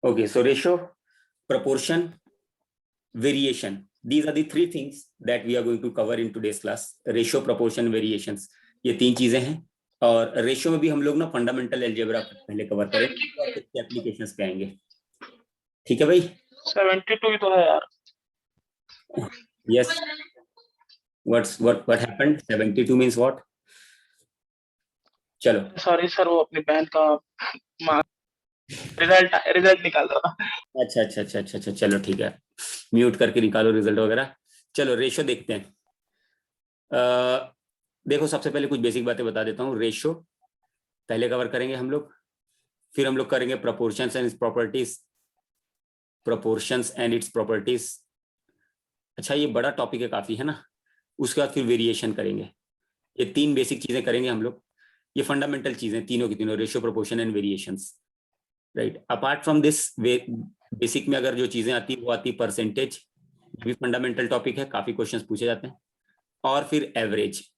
Okay, so ratio, proportion, variation. These are the three things that we are going to cover in today's class. Ratio, proportion, variations. ये तीन चीजें हैं और ratio में भी हम लोग ना फंडामेंटल अलजेब्रा पहले कवर करेंगे और फिर एप्लीकेशंस पे आएंगे। ठीक है भाई? 72 तो है यार। Yes. What happened? 72 means what? चलो। सॉरी सर, वो अपनी बहन का रिजल्ट निकाल रहा। अच्छा, चलो ठीक है, म्यूट करके निकालो रिजल्ट वगैरह। चलो रेशियो देखते हैं। देखो सबसे पहले कुछ बेसिक बातें बता देता हूँ। रेशियो पहले कवर करेंगे हम लोग, फिर हम लोग करेंगे प्रोपोर्शंस एंड इट्स प्रॉपर्टीज। अच्छा ये बड़ा टॉपिक है काफी, है ना। उसके बाद फिर वेरिएशन करेंगे। ये तीन बेसिक चीजें करेंगे हम लोग। ये फंडामेंटल चीजें तीनों की तीनों, ratio, proportion and variations, right. Apart from this basic में अगर जो चीजें आती वो आती परसेंटेज, भी फंडामेंटल टॉपिक है, काफी क्वेश्चंस पूछे जाते हैं। और फिर एवरेज।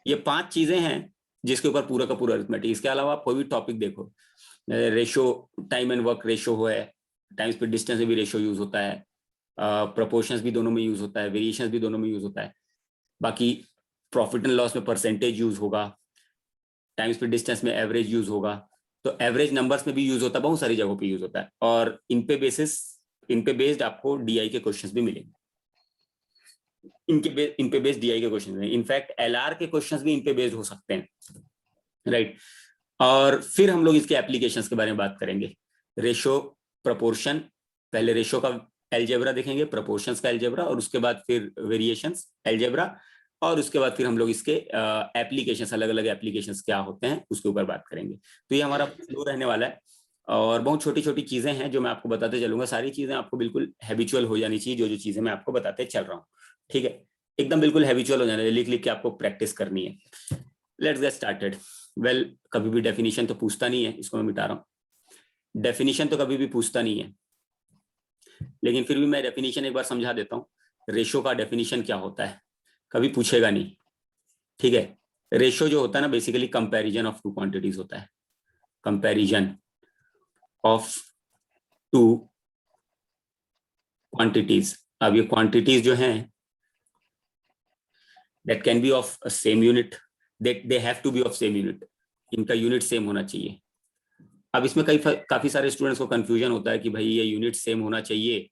ये पांच चीजें हैं जिसके ऊपर पूरा का पूरा अरिथमेटिक। इसके अलावा आप कोई भी टॉपिक देखो, ratio time and work ratio हो है, टाइम स्पीड डिस्टेंस में भी रेशियो यूज होता है, प्रोपोर्शंस भी दोनों में यूज होता है, वेरिएशंस भी दोनों में यूज होता है। बाकी प्रॉफिट एंड लॉस में परसेंटेज यूज होगा, टाइम स्पीड डिस्टेंस में एवरेज यूज होगा, तो एवरेज नंबर्स में भी यूज होता है, बहुत सारी जगहों पे यूज होता है। और इन पे बेस्ड आपको डीआई के क्वेश्चंस भी मिलेंगे। इन पे बेस्ड डीआई के क्वेश्चंस हैं, इनफैक्ट एलआर के क्वेश्चंस भी इन पे बेस्ड हो सकते हैं, राइट। और फिर हम लोग इसके एप्लीकेशंस के बारे में बात करेंगे। रेशियो, प्रोपोर्शन, पहले रेशियो का अलजेब्रा देखेंगे, प्रोपोर्शंस का अलजेब्रा, और उसके बाद फिर वेरिएशंस अलजेब्रा, और उसके बाद फिर हम लोग इसके एप्लीकेशंस, अलग अलग एप्लीकेशंस क्या होते हैं उसके ऊपर बात करेंगे। तो ये हमारा फ्लो रहने वाला है और बहुत छोटी छोटी चीजें हैं जो मैं आपको बताते चलूंगा। सारी चीजें आपको बिल्कुल हैबिचुअल हो जानी चाहिए, जो चीजें मैं आपको बताते चल रहा हूँ, ठीक है। एकदम बिल्कुल हैबिचुअल हो जाना है, लिख लिख के आपको प्रैक्टिस करनी है। Let's get started. वेल, कभी भी डेफिनेशन तो पूछता नहीं है, इसको मैं मिटा रहा हूँ। डेफिनेशन तो कभी भी पूछता नहीं है, लेकिन फिर भी मैं डेफिनेशन एक बार समझा देता हूँ। रेशियो का डेफिनेशन क्या होता है, कभी पूछेगा नहीं, ठीक है। रेशियो जो होता है ना, basically comparison of two quantities होता है। Comparison of two quantities. अब ये क्वांटिटीज जो हैं that can be of a same unit, that they have to be of same unit, इनका यूनिट सेम होना चाहिए। अब इसमें काफी सारे स्टूडेंट्स को कंफ्यूजन होता है कि भाई ये यूनिट सेम होना चाहिए,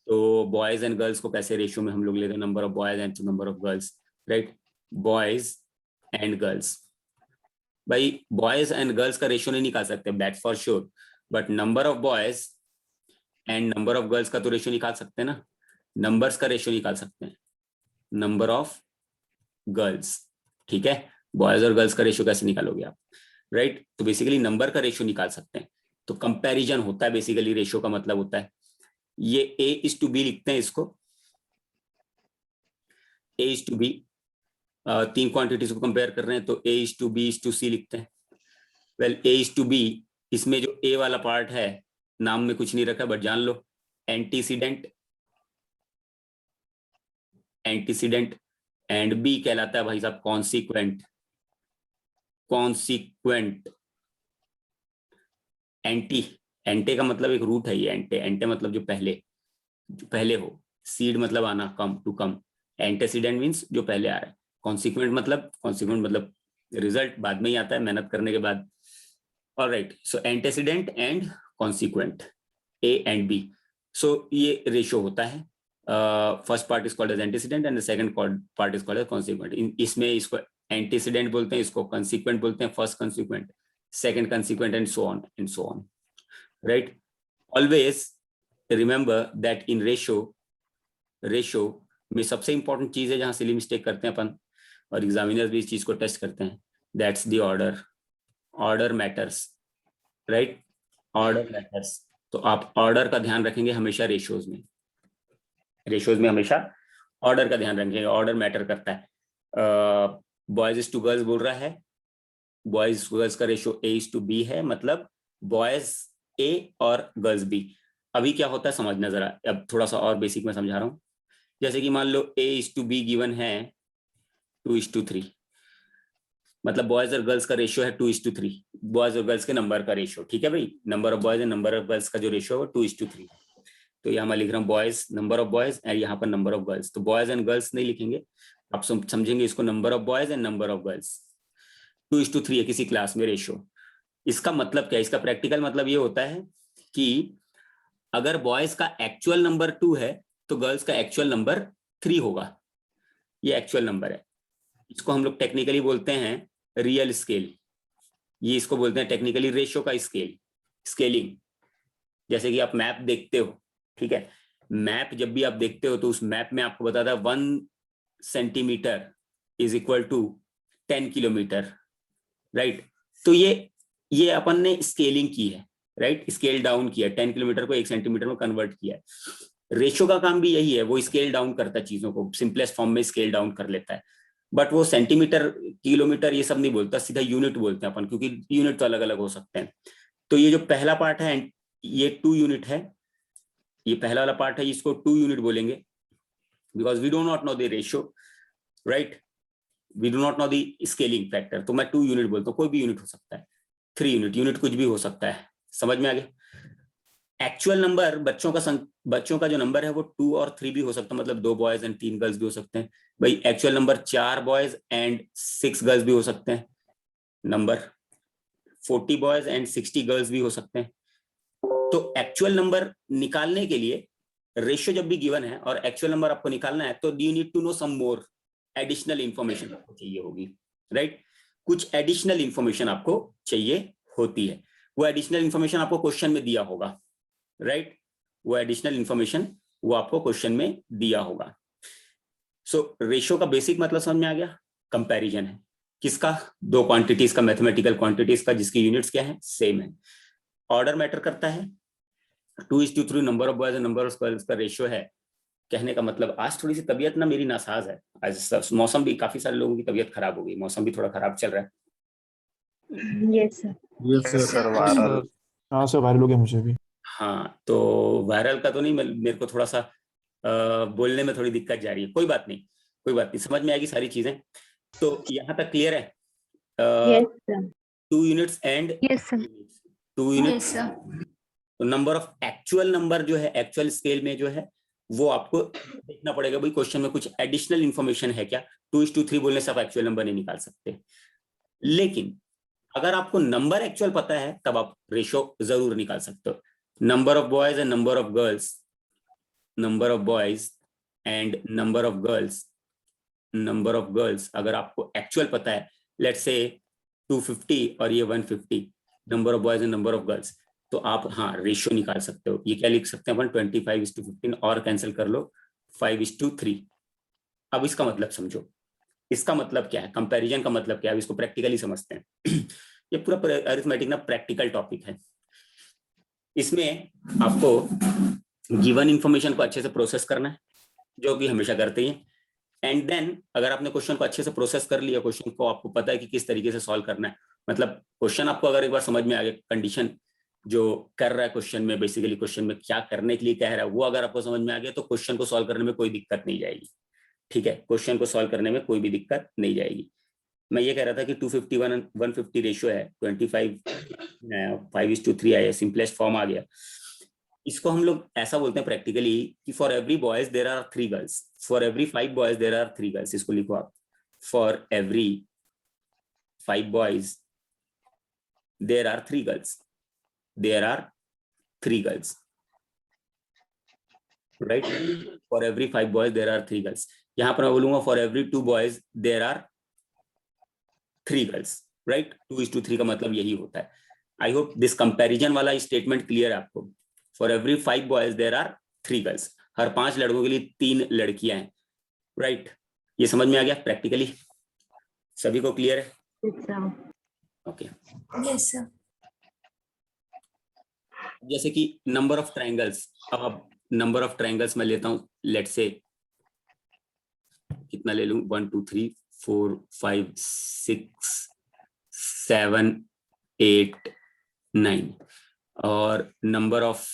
तो बॉयज एंड गर्ल्स को कैसे रेशियो में हम लोग लेते हैं, number of boys and number of girls, right. Boys and girls, भाई बॉयज एंड गर्ल्स का रेशियो नहीं निकाल सकते, that for sure, but number of boys and number of girls का तो रेशियो निकाल सकते हैं ना। नंबर्स का रेशियो निकाल सकते हैं, नंबर ऑफ गर्ल्स, ठीक है। बॉयज और गर्ल्स का रेशियो कैसे निकालोगे आप, राइट। तो बेसिकली नंबर का रेशियो निकाल सकते हैं। तो कंपैरिजन होता है बेसिकली, रेशियो का मतलब होता है ये A:B लिखते हैं इसको, A:B, तीन क्वांटिटीज को कंपेयर कर रहे हैं तो A:B:C लिखते हैं। वेल, A:B, इसमें जो A वाला पार्ट है, नाम में कुछ नहीं रखा बट जान लो, एंटीसीडेंट एंड B कहलाता है भाई साहब कॉन्सिक्वेंट। एंटे का मतलब एक रूट है, ये एंटे मतलब जो पहले हो, सीड मतलब आना, टू कम, एंटेसीडेंट मींस जो पहले आ रहा है, कॉन्सिक्वेंट मतलब रिजल्ट बाद में ही आता है मेहनत करने के बाद। Alright, so antecedent and consequent, A and B। So ये रेशियो होता है। First part is called as antecedent and the second part is called as consequent. इसमें इसको एंटीसीडेंट बोलते हैं, इसको कॉन्सिक्वेंट बोलते हैं, first consequent, second consequent, and so on, right. Always remember that in ratio में सबसे इंपॉर्टेंट चीज है जहां सिली मिस्टेक करते हैं अपन, और एग्जामिनर्स भी इस चीज को टेस्ट करते हैं, that's the order matters, right. Order matters. तो आप ऑर्डर का ध्यान रखेंगे हमेशा रेशियोज में हमेशा ऑर्डर का ध्यान रखेंगे, ऑर्डर मैटर करता है। बॉयज टू गर्ल्स बोल रहा है, बॉयज गर्ल्स का रेशियो A:B है, मतलब बॉयज A और गर्ल्स B। अभी क्या होता है समझना जरा, अब थोड़ा सा और बेसिक में समझा रहा हूं। जैसे कि मान लो A:B गिवन है 2:3, मतलब बॉयज और गर्ल्स का रेशियो है 2:3, बॉयज और गर्ल्स के नंबर का रेशियो, ठीक है भाई, number of boys and number of girls का जो रेशियो है 2:3। तो यहाँ मैं लिख रहा हूँ बॉयज, नंबर ऑफ बॉयज, और यहाँ पर नंबर ऑफ गर्ल्स, तो बॉयज एंड गर्ल्स नहीं लिखेंगे, आप समझेंगे इसको number of boys and number of girls. 2:3 है किसी क्लास में रेशियो। इसका मतलब क्या है, इसका प्रैक्टिकल मतलब ये होता है कि अगर बॉयज का एक्चुअल नंबर 2 है तो गर्ल्स का एक्चुअल नंबर 3 होगा, ये एक्चुअल नंबर है। इसको हम लोग टेक्निकली बोलते हैं रियल स्केल, ये इसको बोलते हैं टेक्निकली रेशियो का स्केल, स्केलिंग। जैसे कि आप मैप देखते हो, ठीक है, मैप जब भी आप देखते हो तो उस मैप में आपको बताता है 1 centimetre is equal to 10 kilometre, right. तो ये अपन ने स्केलिंग की है, राइट, स्केल डाउन किया, 10 किलोमीटर को 1 सेंटीमीटर में कन्वर्ट किया है। रेशियो का काम भी यही है, वो स्केल डाउन करता है चीजों को, सिंपलेस्ट फॉर्म में स्केल डाउन कर लेता है, बट वो सेंटीमीटर किलोमीटर ये सब नहीं बोलता, सीधा यूनिट बोलते हैं अपन, क्योंकि यूनिट तो अलग अलग हो सकते हैं। तो ये जो पहला पार्ट है ये 2 यूनिट है, ये पहला वाला पार्ट है, इसको 2 यूनिट बोलेंगे, because we do not know the ratio, right, we do not know the scaling factor, तो मैं 2 यूनिट बोलता हूँ, कोई भी यूनिट हो सकता है, 3 यूनिट, यूनिट कुछ भी हो सकता है, समझ में आ गया। एक्चुअल नंबर बच्चों का जो नंबर है वो 2 और 3 भी हो सकता है, मतलब 2 बॉयज एंड 3 गर्ल्स भी हो सकते हैं भाई। Actual number 4 boys and 6 girls भी हो सकते हैं, नंबर 40 बॉयज एंड 60 गर्ल्स भी हो सकते हैं। तो एक्चुअल नंबर निकालने के लिए रेशियो जब भी गिवन है और एक्चुअल नंबर आपको निकालना है, तो you need to know some more additional information आपको चाहिए होगी, राइट, कुछ एडिशनल इंफॉर्मेशन आपको चाहिए होती है, वो एडिशनल इंफॉर्मेशन आपको क्वेश्चन में दिया होगा, राइट, वो एडिशनल इंफॉर्मेशन वो आपको क्वेश्चन में दिया होगा। सो रेशियो का बेसिक मतलब समझ में आ गया, कंपैरिजन है किसका, 2 क्वांटिटीज का, मैथमेटिकल क्वांटिटीज का, जिसकी यूनिट्स क्या है, सेम है। ऑर्डर मैटर करता है, 2:3 number of boys and number of girls का रेशियो है। कहने का मतलब आज थोड़ी सी तबीयत ना मेरी नासाज है, आज मौसम भी, काफी सारे लोगों की तबीयत खराब हो गई, मौसम भी थोड़ा खराब चल रहा है। Yes sir. Yes sir viral. हाँ सर वायरल हो गया मुझे भी। हाँ तो वायरल का तो नहीं, मेरे को थोड़ा सा बोलने में थोड़ी दिक्कत जा रही है, कोई बात नहीं, कोई बात नहीं, समझ में आएगी सारी चीजें। तो यहाँ तक क्लियर है, yes sir. 2 units and yes sir. 2 units. तो नंबर ऑफ एक्चुअल नंबर जो है एक्चुअल स्केल में जो है वो आपको देखना पड़ेगा भाई, क्वेश्चन में कुछ एडिशनल इंफॉर्मेशन है क्या। 2:3 बोलने से आप एक्चुअल नंबर नहीं निकाल सकते, लेकिन अगर आपको नंबर एक्चुअल पता है तब आप रेशियो जरूर निकाल सकते हो। Number of boys and number of girls, number of boys and number of girls, number of girls अगर आपको एक्चुअल पता है, लेट्स से 250 और ये 150, number of boys and number of girls, तो आप हाँ रेशियो निकाल सकते हो। ये क्या लिख सकते हैं अपन, 25:15 और कैंसिल कर लो 5:3। अब इसका मतलब समझो, इसका मतलब क्या है, कंपैरिजन का मतलब क्या है, इसको प्रैक्टिकली समझते हैं। ये पूरा अरिथमेटिक ना प्रैक्टिकल टॉपिक है, इसमें आपको गिवन इंफॉर्मेशन को अच्छे से प्रोसेस करना है, जो कि हमेशा करते ही, एंड देन अगर आपने क्वेश्चन को अच्छे से प्रोसेस कर लिया, क्वेश्चन को आपको पता है कि किस तरीके से सॉल्व करना है, मतलब क्वेश्चन आपको अगर एक बार समझ में आ गया, कंडीशन जो कर रहा है क्वेश्चन में, बेसिकली क्वेश्चन में क्या करने के लिए कह रहा है वो अगर आपको समझ में आ गया, तो क्वेश्चन को सॉल्व करने में कोई दिक्कत नहीं जाएगी, ठीक है, क्वेश्चन को सॉल्व करने में कोई भी दिक्कत नहीं जाएगी। मैं ये कह रहा था कि 251 150 रेशियो है, 25 5:3 आया, सिंपलेस्ट फॉर्म आ गया। इसको हम लोग ऐसा बोलते हैं प्रैक्टिकली कि for every boys there are 3 girls, for every 5 boys there are 3 girls, इसको लिखो आप, for every 5 boys there are 3 girls, there are 3 girls, right, for every 5 boys there are 3 girls. यहां पर मैं बोलूंगा for every 2 boys there are 3 girls, right, 2:3 का मतलब यही होता है। आई होप दिस कंपैरिजन वाला स्टेटमेंट क्लियर है आपको। For every 5 boys there are 3 girls, हर 5 लड़कों के लिए 3 लड़कियां हैं, राइट, ये समझ में आ गया प्रैक्टिकली, सभी को क्लियर है, ओके। Yes sir. जैसे कि नंबर ऑफ ट्रायंगल्स, अब नंबर ऑफ ट्रायंगल्स मैं लेता हूं, लेट्स से कितना ले लूं, 1 2 3 4 5 6 7 8 9, और नंबर ऑफ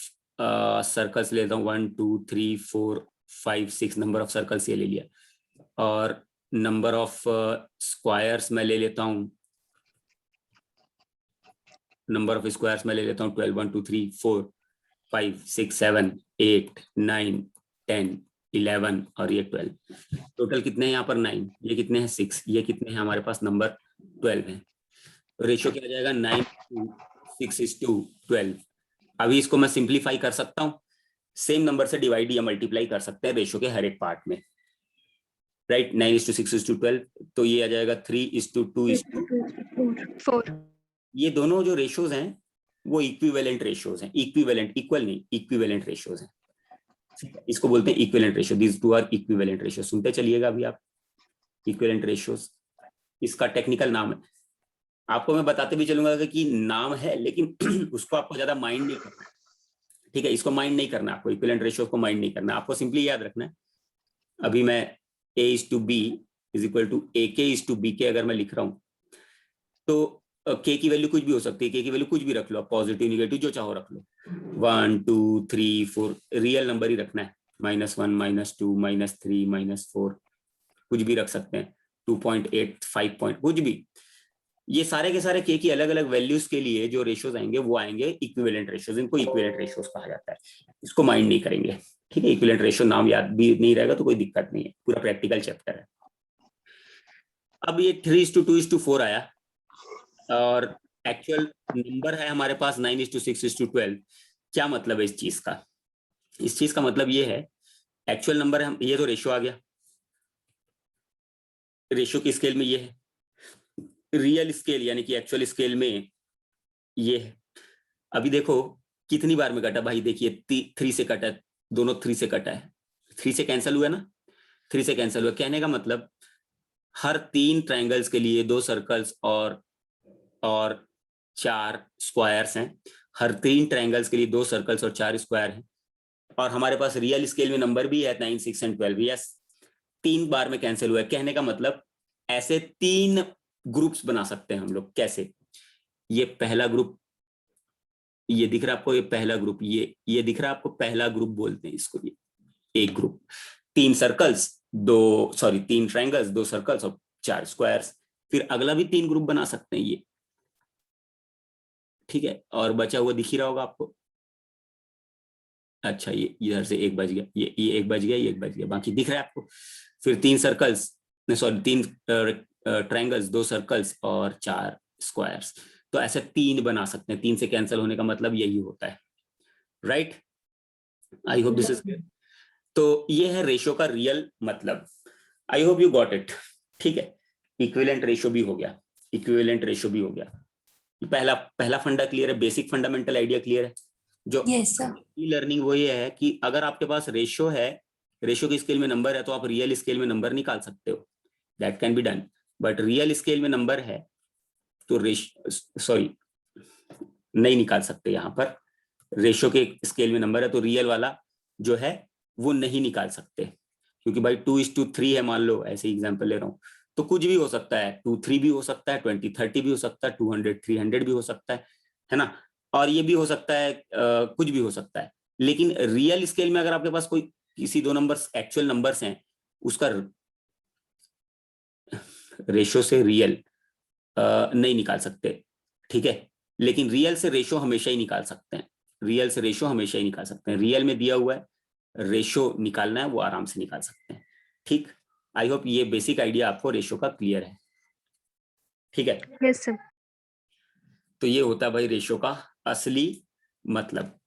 सर्कल्स लेता हूँ 1 2 3 4 5 6, नंबर ऑफ सर्कल्स ये ले लिया, और नंबर ऑफ स्क्वायर्स मैं ले लेता हूं, नंबर ऑफ स्क्वायर्स मैं ले लेता हूं 12, 1 2 3 4 5 6 7 8 9 10 11 और ये 12। टोटल कितने हैं यहाँ पर 9, ये कितने हैं 6, ये कितने हैं हमारे पास नंबर 12 है। रेशियो क्या आ जाएगा 9:6:12। अभी इसको मैं सिंप्लीफाई कर सकता हूँ, सेम नंबर से डिवाइड या मल्टीप्लाई कर सकते हैं रेशियो के हर एक पार्ट में, राइट। 9:6:12, तो ये आ जाएगा 3:2:4। ये दोनों जो रेशियोज हैं वो इक्विवेलेंट रेशियोज हैं, इक्विवेलेंट, इक्वल नहीं, इक्विवेलेंट रेशियोज हैं। इसको बोलते हैं equivalent ratio, this two are equivalent ratio. सुनते चलिएगा अभी आप, इक्विवेलेंट रेशियोज इसका टेक्निकल नाम है। आपको मैं बताते भी चलूंगा कि नाम है, लेकिन उसको आपको ज्यादा माइंड नहीं करना है, ठीक है। इसको माइंड नहीं करना, आपको इक्विवेलेंट रेशियो को माइंड नहीं करना, आपको सिंपली याद रखना है। अभी मैं A:B = AK:B अगर मैं लिख रहा हूं तो K की वैल्यू कुछ भी हो सकती है, K की वैल्यू कुछ भी रख लो, पॉजिटिव नेगेटिव जो चाहो रख लो, 1 2 3 4, रियल नंबर ही रखना है, -1 -2 -3 -4 कुछ भी रख सकते हैं, 2.8 5 पॉइंट कुछ भी। ये सारे के सारे K की अलग अलग वैल्यूज के लिए जो रेशियोज आएंगे वो आएंगे इक्विवेलेंट रेशियोज, इनको इक्विवेलेंट रेशियोज कहा जाता है। इसको माइंड नहीं करेंगे, ठीक है। इक्विवेलेंट रेशियो नाम याद भी नहीं रहेगा तो कोई दिक्कत नहीं है, पूरा प्रैक्टिकल चैप्टर है। अब ये 3:2:4 आया और एक्चुअल नंबर है हमारे पास 9:6:12। क्या मतलब है इस चीज का? इस चीज का मतलब ये है, एक्चुअल नंबर है, ये तो रेशियो आ गया, रेशियो की स्केल में ये है, रियल स्केल यानी कि एक्चुअल स्केल में ये है। अभी देखो कितनी बार में कटा भाई, देखिए 3 से कटा, दोनों 3 से कटा है, 3 से कैंसिल हुआ ना, 3 से कैंसिल हुआ। कहने का मतलब हर 3 ट्रायंगल्स के लिए 2 सर्कल्स और 4 स्क्वायर्स हैं, हर 3 ट्रायंगल्स के लिए 2 सर्कल्स और 4 स्क्वायर हैं। और हमारे पास रियल स्केल में नंबर भी है 9 6 एंड 12, यस 3 बार में कैंसिल हुआ है। कहने का मतलब ऐसे 3 ग्रुप्स बना सकते हैं हम लोग। कैसे? ये पहला ग्रुप, ये दिख रहा है आपको, ये पहला ग्रुप, ये दिख रहा है आपको, पहला ग्रुप बोलते हैं इसको, ये एक ग्रुप, 3 सर्कल्स 3 ट्रायंगल्स 2 सर्कल्स और 4 स्क्वायर्स। फिर अगला भी 3 ग्रुप बना सकते हैं ये, ठीक है। और बचा हुआ दिख ही रहा होगा आपको। अच्छा, ये इधर से एक बच गया, ये एक बच गया, ये एक बच गया, बाकी दिख रहा है आपको। फिर 3 सर्कल्स, 3 ट्रायंगल्स 2 सर्कल्स और 4 स्क्वायर्स। तो ऐसे 3 बना सकते हैं, 3 से कैंसिल होने का मतलब यही होता है, right. I hope this is clear. तो ये है रेशियो का रियल मतलब। I hope you got it, ठीक है। इक्विवेलेंट रेशियो भी हो गया, इक्विवेलेंट रेशियो भी हो गया। पहला फंडा क्लियर है, बेसिक फंडामेंटल आइडिया क्लियर है। जो लर्निंग वो ये है कि अगर आपके पास रेशियो है, रेशियो की स्केल में नंबर है, तो आप रियल स्केल में नंबर निकाल सकते हो, that can be done. But real scale में नंबर है तो नहीं निकाल सकते। यहाँ पर रेशियो के स्केल में नंबर है तो रियल वाला जो है वो नहीं निकाल सकते, क्योंकि भाई 2:3 है, मान लो, ऐसे एग्जांपल ले रहा हूँ, तो कुछ भी हो सकता है, 2:3 भी हो सकता है, 20:30 भी हो सकता है, 200-300 भी हो सकता है ना। और ये भी हो सकता है कुछ भी हो सकता है। लेकिन रियल स्केल में अगर आपके पास कोई किसी 2 नंबर्स एक्चुअल नंबर्स हैं, उसका रेशियो से रियल नहीं निकाल सकते, ठीक है। लेकिन रियल से रेशियो हमेशा ही निकाल सकते हैं, रियल से रेशियो हमेशा ही निकाल सकते हैं। रियल में दिया हुआ है, रेशियो निकालना है वो आराम से निकाल सकते हैं, ठीक। आई होप ये बेसिक आइडिया आपको रेशियो का क्लियर है, ठीक है। Yes sir. तो ये होता है भाई रेशियो का असली मतलब।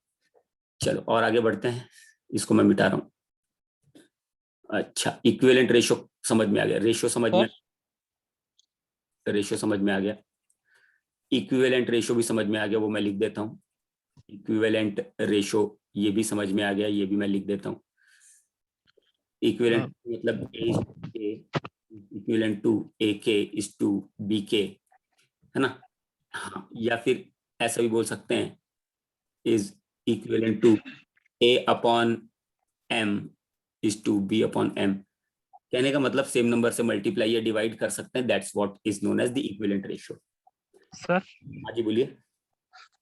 चलो और आगे बढ़ते हैं, इसको मैं मिटा रहा हूं। अच्छा, इक्विवेलेंट रेशियो समझ में आ गया, रेशियो समझ में आ गया, इक्विवेलेंट रेशियो भी समझ में आ गया, वो मैं लिख देता हूँ। इक्विवेलेंट रेशियो ये भी समझ में आ गया, ये भी मैं लिख देता हूँ। इक्विवेलेंट मतलब इक्विवेलेंट टू AK:BK, है ना। हाँ, या फिर ऐसा भी बोल सकते हैं, is equivalent to A/M is to B/M। कहने का मतलब सेम नंबर से मल्टीप्लाई या डिवाइड कर सकते हैं, that's what is known as the equivalent ratio. Sir हाँ जी बोलिए।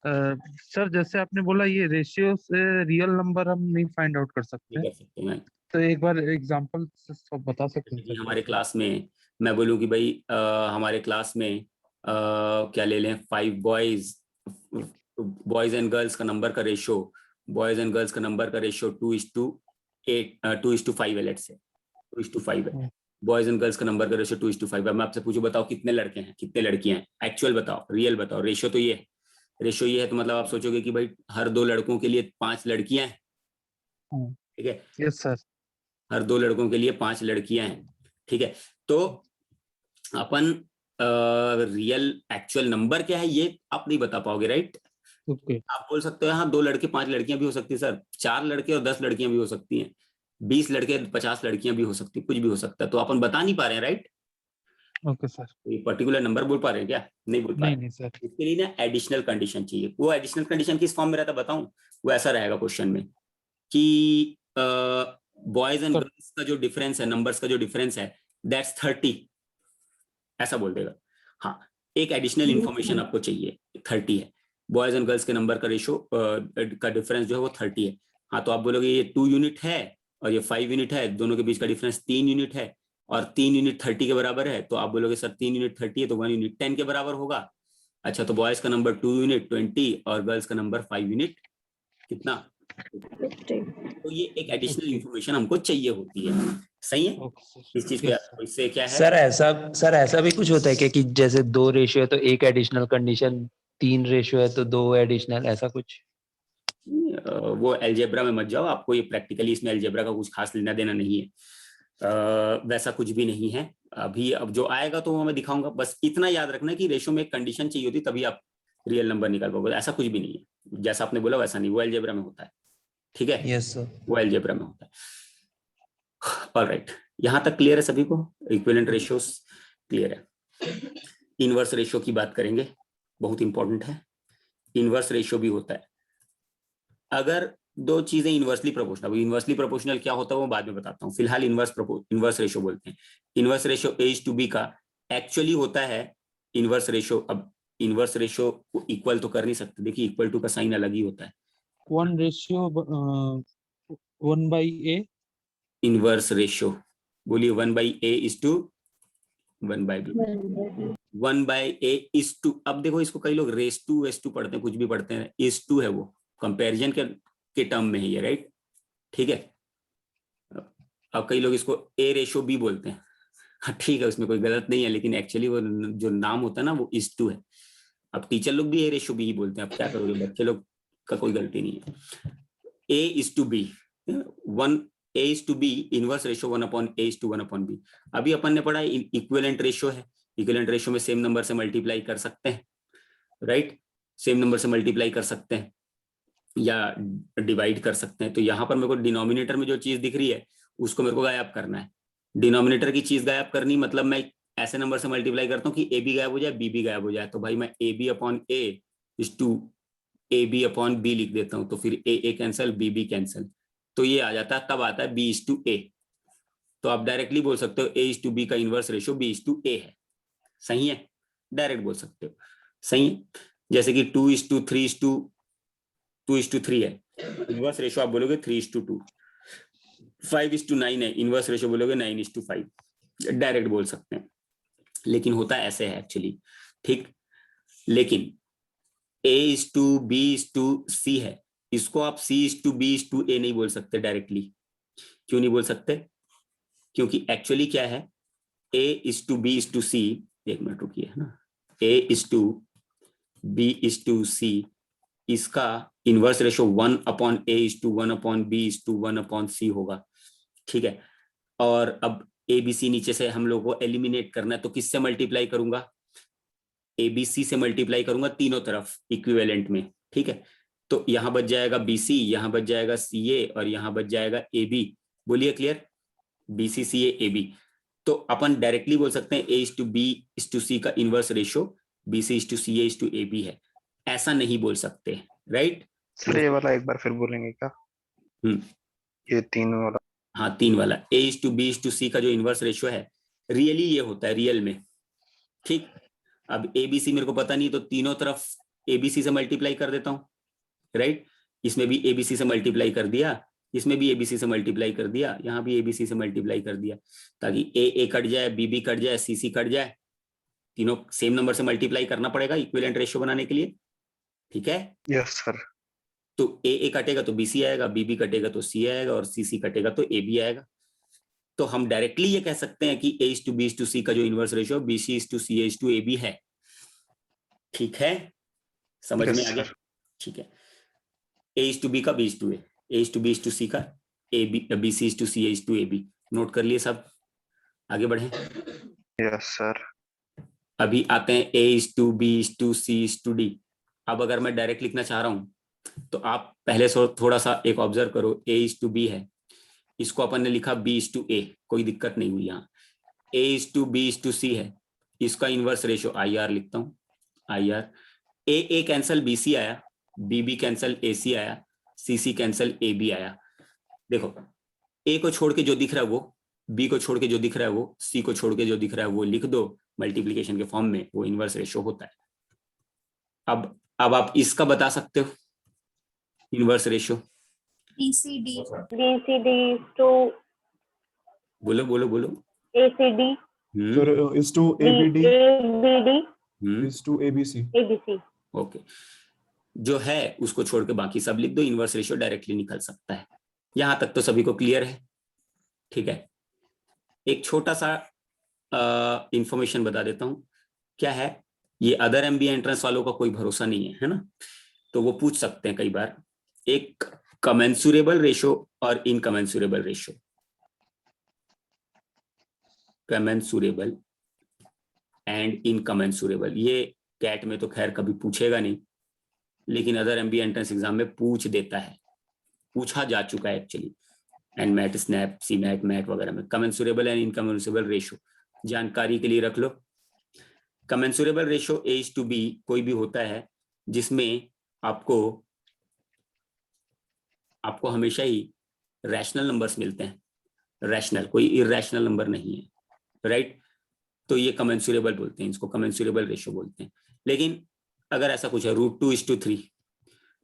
सर जैसे आपने बोला ये रेशियो से रियल नंबर हम नहीं फाइंड आउट कर सकते नहीं हैं, कर सकते हैं, तो एक बार एग्जांपल बता सकते हैं कि सर? हमारे क्लास में मैं बोलूं कि भाई हमारे क्लास में क्या ले लें 5 बॉयज एंड गर्ल्स का नंबर का रेशो, बॉयज एंड गर्ल्स का नंबर का रेशो 2:8 2:5 है, लेट्स से 2:5 है। बॉयज एंड गर्ल्स का नंबर का रेशो 2:5 है। मैं आपसे पूछूं बताओ कितने लड़के हैं कितने लड़कियां हैं, एक्चुअल बताओ, रियल बताओ। रेशो तो ये है, रेशो ये है, तो मतलब आप सोचोगे कि भाई हर 2 लड़कों के लिए 5 लड़कियां हैं, ठीक है, यस सर। हर 2 लड़कों के लिए 5 लड़कियां हैं, ठीक है। तो अपन रियल एक्चुअल नंबर क्या है ये आप नहीं बता पाओगे, राइट। ओके। आप बोल सकते हो हाँ 2 लड़के 5 लड़कियां भी हो सकती है सर, 4 लड़के और 10 लड़कियां भी हो सकती हैं, 20 लड़के 50 लड़कियां भी हो सकती, कुछ भी हो सकता है, तो अपन बता नहीं पा रहे हैं, राइट। Okay sir. ये पर्टिकुलर नंबर बोल पा रहे हैं क्या, नहीं बोल पा रहे। नहीं सर। इसके लिए ना एडिशनल कंडीशन चाहिए। वो एडिशनल कंडीशन किस फॉर्म में रहता बताऊं, वो ऐसा रहेगा क्वेश्चन में कि बॉयज एंड गर्ल्स का जो डिफरेंस है, नंबर्स का जो डिफरेंस है, दैट्स 30, ऐसा बोल देगा। हाँ, एक एडिशनल इंफॉर्मेशन आपको चाहिए, 30 है, बॉयज एंड गर्ल्स के नंबर का रेशो का डिफरेंस जो है वो 30 है। हाँ, तो आप बोलोगे ये 2 यूनिट है और ये 5 यूनिट है, दोनों के बीच का डिफरेंस 3 यूनिट है और 3 यूनिट 30 के बराबर है, तो आप बोलोगे सर 3 यूनिट 30 है तो 1 यूनिट 10 के बराबर होगा। अच्छा, तो बॉयज का नंबर 2 यूनिट 20 और गर्ल्स का नंबर 5 यूनिट कितना, तो ये एक एडिशनल इंफॉर्मेशन हमको चाहिए होती है, सही है। इस चीज को इससे क्या है सर ऐसा भी कुछ होता है क्या कि जैसे 2 रेशियो है तो एक एडिशनल कंडीशन, 3 रेशियो है तो 2 एडिशनल, ऐसा कुछ? वो अलजेब्रा में मत जाओ, आपको ये प्रैक्टिकली इसमें अलजेब्रा का कुछ खास लेना देना नहीं है, वैसा कुछ भी नहीं है अभी। अब जो आएगा तो वो मैं दिखाऊंगा, बस इतना याद रखना कि रेशो में एक कंडीशन चाहिए होती तभी आप रियल नंबर निकाल पाओगे, ऐसा कुछ भी नहीं है, जैसा आपने बोला वैसा नहीं, वो अलजेब्रा में होता है, ठीक है। Yes sir. वो अलजेब्रा में होता है। ऑलराइट, यहां तक क्लियर है सभी को, इक्विवेलेंट रेशियोस क्लियर है। इनवर्स रेशियो की बात करेंगे, बहुत इंपॉर्टेंट है। इनवर्स रेशियो भी होता है अगर 2 चीजें इनवर्सली प्रोपोर्शनल। इनवर्सली प्रोपोर्शनल क्या होता है वो बाद में बताता हूँ, फिलहाल इनवर्स रेशियो बोलते हैं। इनवर्स रेशियो A:B का एक्चुअली होता है इनवर्स रेशियो। अब इनवर्स रेशियो को इक्वल तो कर नहीं सकते, देखिए इक्वल टू का साइन अलग ही होता है। 1/A। इनवर्स रेशियो बोलिए 1/A:1/B, 1/A:2। अब देखो इसको कई लोग रेस टू पढ़ते हैं, कुछ भी पढ़ते हैं, is2 है, वो कंपैरिजन के टर्म में है ये, राइट, ठीक है। अब कई लोग इसको A:B बोलते हैं, हाँ ठीक है, उसमें कोई गलत नहीं है, लेकिन एक्चुअली वो जो नाम होता है ना वो is2 है। अब टीचर लोग भी A:B ही बोलते हैं, अब क्या करोगे, बच्चे लोग का कोई गलती नहीं है। A:B 1 A:B inverse ratio 1/A:1/B। अभी अपन ने पढ़ा इक्विवेलेंट रेशियो है, इक्विवेलेंट रेशियो में सेम नंबर से मल्टीप्लाई कर सकते हैं, राइट, सेम नंबर से मल्टीप्लाई कर सकते हैं या डिवाइड कर सकते हैं। तो यहाँ पर मेरे को डिनोमिनेटर में जो चीज दिख रही है उसको मेरे को गायब करना है। डिनोमिनेटर की चीज गायब करनी मतलब मैं ऐसे नंबर से मल्टीप्लाई करता हूँ कि A भी गायब हो जाए, B भी गायब हो जाए, तो भाई मैं AB/A इज टू AB/B लिख देता हूँ, तो फिर A कैंसल, B कैंसल, तो ये आ जाता है, तब आता है B:A। तो आप डायरेक्टली बोल सकते हो A:B का इनवर्स रेशियो B:A है, सही है, डायरेक्ट बोल सकते हो, सही है। जैसे कि 2:3 है, इनवर्स रेशियो आप बोलोगे 3:2। 5:9 है, इनवर्स रेशियो बोलोगे 9:5, डायरेक्ट बोल सकते हैं, लेकिन होता ऐसे है एक्चुअली, ठीक। लेकिन A:B:C है, इसको आप C:B:A नहीं बोल सकते डायरेक्टली। क्यों नहीं बोल सकते, क्योंकि एक्चुअली क्या है, A:B:C, एक मिनट रुकिए ना, A:B:C इसका इनवर्स रेशियो 1/A:1/B:1/C होगा, ठीक है। और अब ABC नीचे से हम लोग को एलिमिनेट करना है, तो किससे मल्टीप्लाई करूंगा, ABC से मल्टीप्लाई करूंगा तीनों तरफ इक्विवेलेंट में, ठीक है। तो यहां बच जाएगा BC, यहां बच जाएगा CA और यहां बच जाएगा AB। बोलिए क्लियर, BC CA AB। तो अपन डायरेक्टली बोल सकते हैं A:B:C का इनवर्स रेशियो BC:CA:AB है, ऐसा नहीं बोल सकते, राइट। सर ये वाला एक बार फिर बोलेंगे क्या? ये 3 वाला। हाँ 3 वाला A:B:C का जो इनवर्स रेशियो है रियली ये होता है, रियल में, ठीक। अब ABC मेरे को पता नहीं, तो तीनों तरफ ABC से मल्टीप्लाई कर देता हूं, राइट। इसमें भी ABC से मल्टीप्लाई कर दिया इसमें भी एबीसी से मल्टीप्लाई कर दिया, यहाँ भी एबीसी से मल्टीप्लाई कर दिया, ताकि ए कट जाए, बी कट जाए, सी कट जाए, तीनों सेम नंबर से मल्टीप्लाई करना पड़ेगा इक्विवेलेंट रेशियो बनाने के लिए। ठीक है, यस सर। तो ए कटेगा तो बीसी आएगा, बी कटेगा तो सी आएगा, और सी कटेगा तो ए बी आएगा। तो हम डायरेक्टली ये कह सकते हैं कि A/B/C का जो इनवर्स रेशियो BC/CA/AB है। ठीक है, समझ में आ गया? ठीक है, A/B का B/A, A/B/C का BC/CA/AB। नोट कर लिए सब, आगे बढ़े। Yes sir. अभी आते हैं A/B/C/D। अब अगर मैं डायरेक्ट लिखना चाह रहा हूं तो आप पहले से थोड़ा सा एक ऑब्जर्व करो। A/B है, इसको अपन ने लिखा B/A, कोई दिक्कत नहीं हुई। यहाँ A/B/C है, इसका इनवर्स रेशियो IR लिखता हूँ, IR। A कैंसल BC आया, BB कैंसल AC आया, CC कैंसल AB आया। देखो, A को छोड़ के जो दिख रहा है वो, B को छोड़ के जो दिख रहा है वो, C को छोड़ के जो दिख रहा है वो लिख दो मल्टीप्लीकेशन के फॉर्म में, वो इनवर्स रेशियो होता है। अब आप इसका बता सकते हो इनवर्स रेशियो। BCD to बोलो बोलो बोलो। ACD sir is to ABD ABD is to ABC। ABC। Okay, जो है उसको छोड़ के बाकी सब लिख दो, इनवर्स रेशियो डायरेक्टली निकल सकता है। यहां तक तो सभी को क्लियर है? ठीक है, एक छोटा सा इंफॉर्मेशन बता देता हूं। क्या है ये, अदर MBA एंट्रेंस वालों का कोई भरोसा नहीं है ना, तो वो पूछ सकते हैं कई बार एक कमेंसुरेबल रेशियो और इनकमेंसुरेबल रेशियो। कमेंसुरेबल एंड इनकमेंसुरेबल, ये कैट में तो खैर कभी पूछेगा नहीं, लेकिन अदर MBA एंट्रेंस एग्जाम में पूछ देता है, पूछा जा चुका है actually, NMAT, SNAP, CMAT, MAT वगैरह में। कमेंसुरेबल एंड इनकमेंसुरेबल रेशियो जानकारी के लिए रख लो। कमेंसुरेबल रेशियो A/B कोई भी होता है जिसमें आपको हमेशा ही रैशनल नंबर्स मिलते हैं, रैशनल, कोई इरैशनल नंबर नहीं है, राइट? तो ये कमेंसुरेबल बोलते हैं, इसको कमेंसुरेबल रेशियो बोलते हैं। लेकिन अगर ऐसा कुछ है √2:3,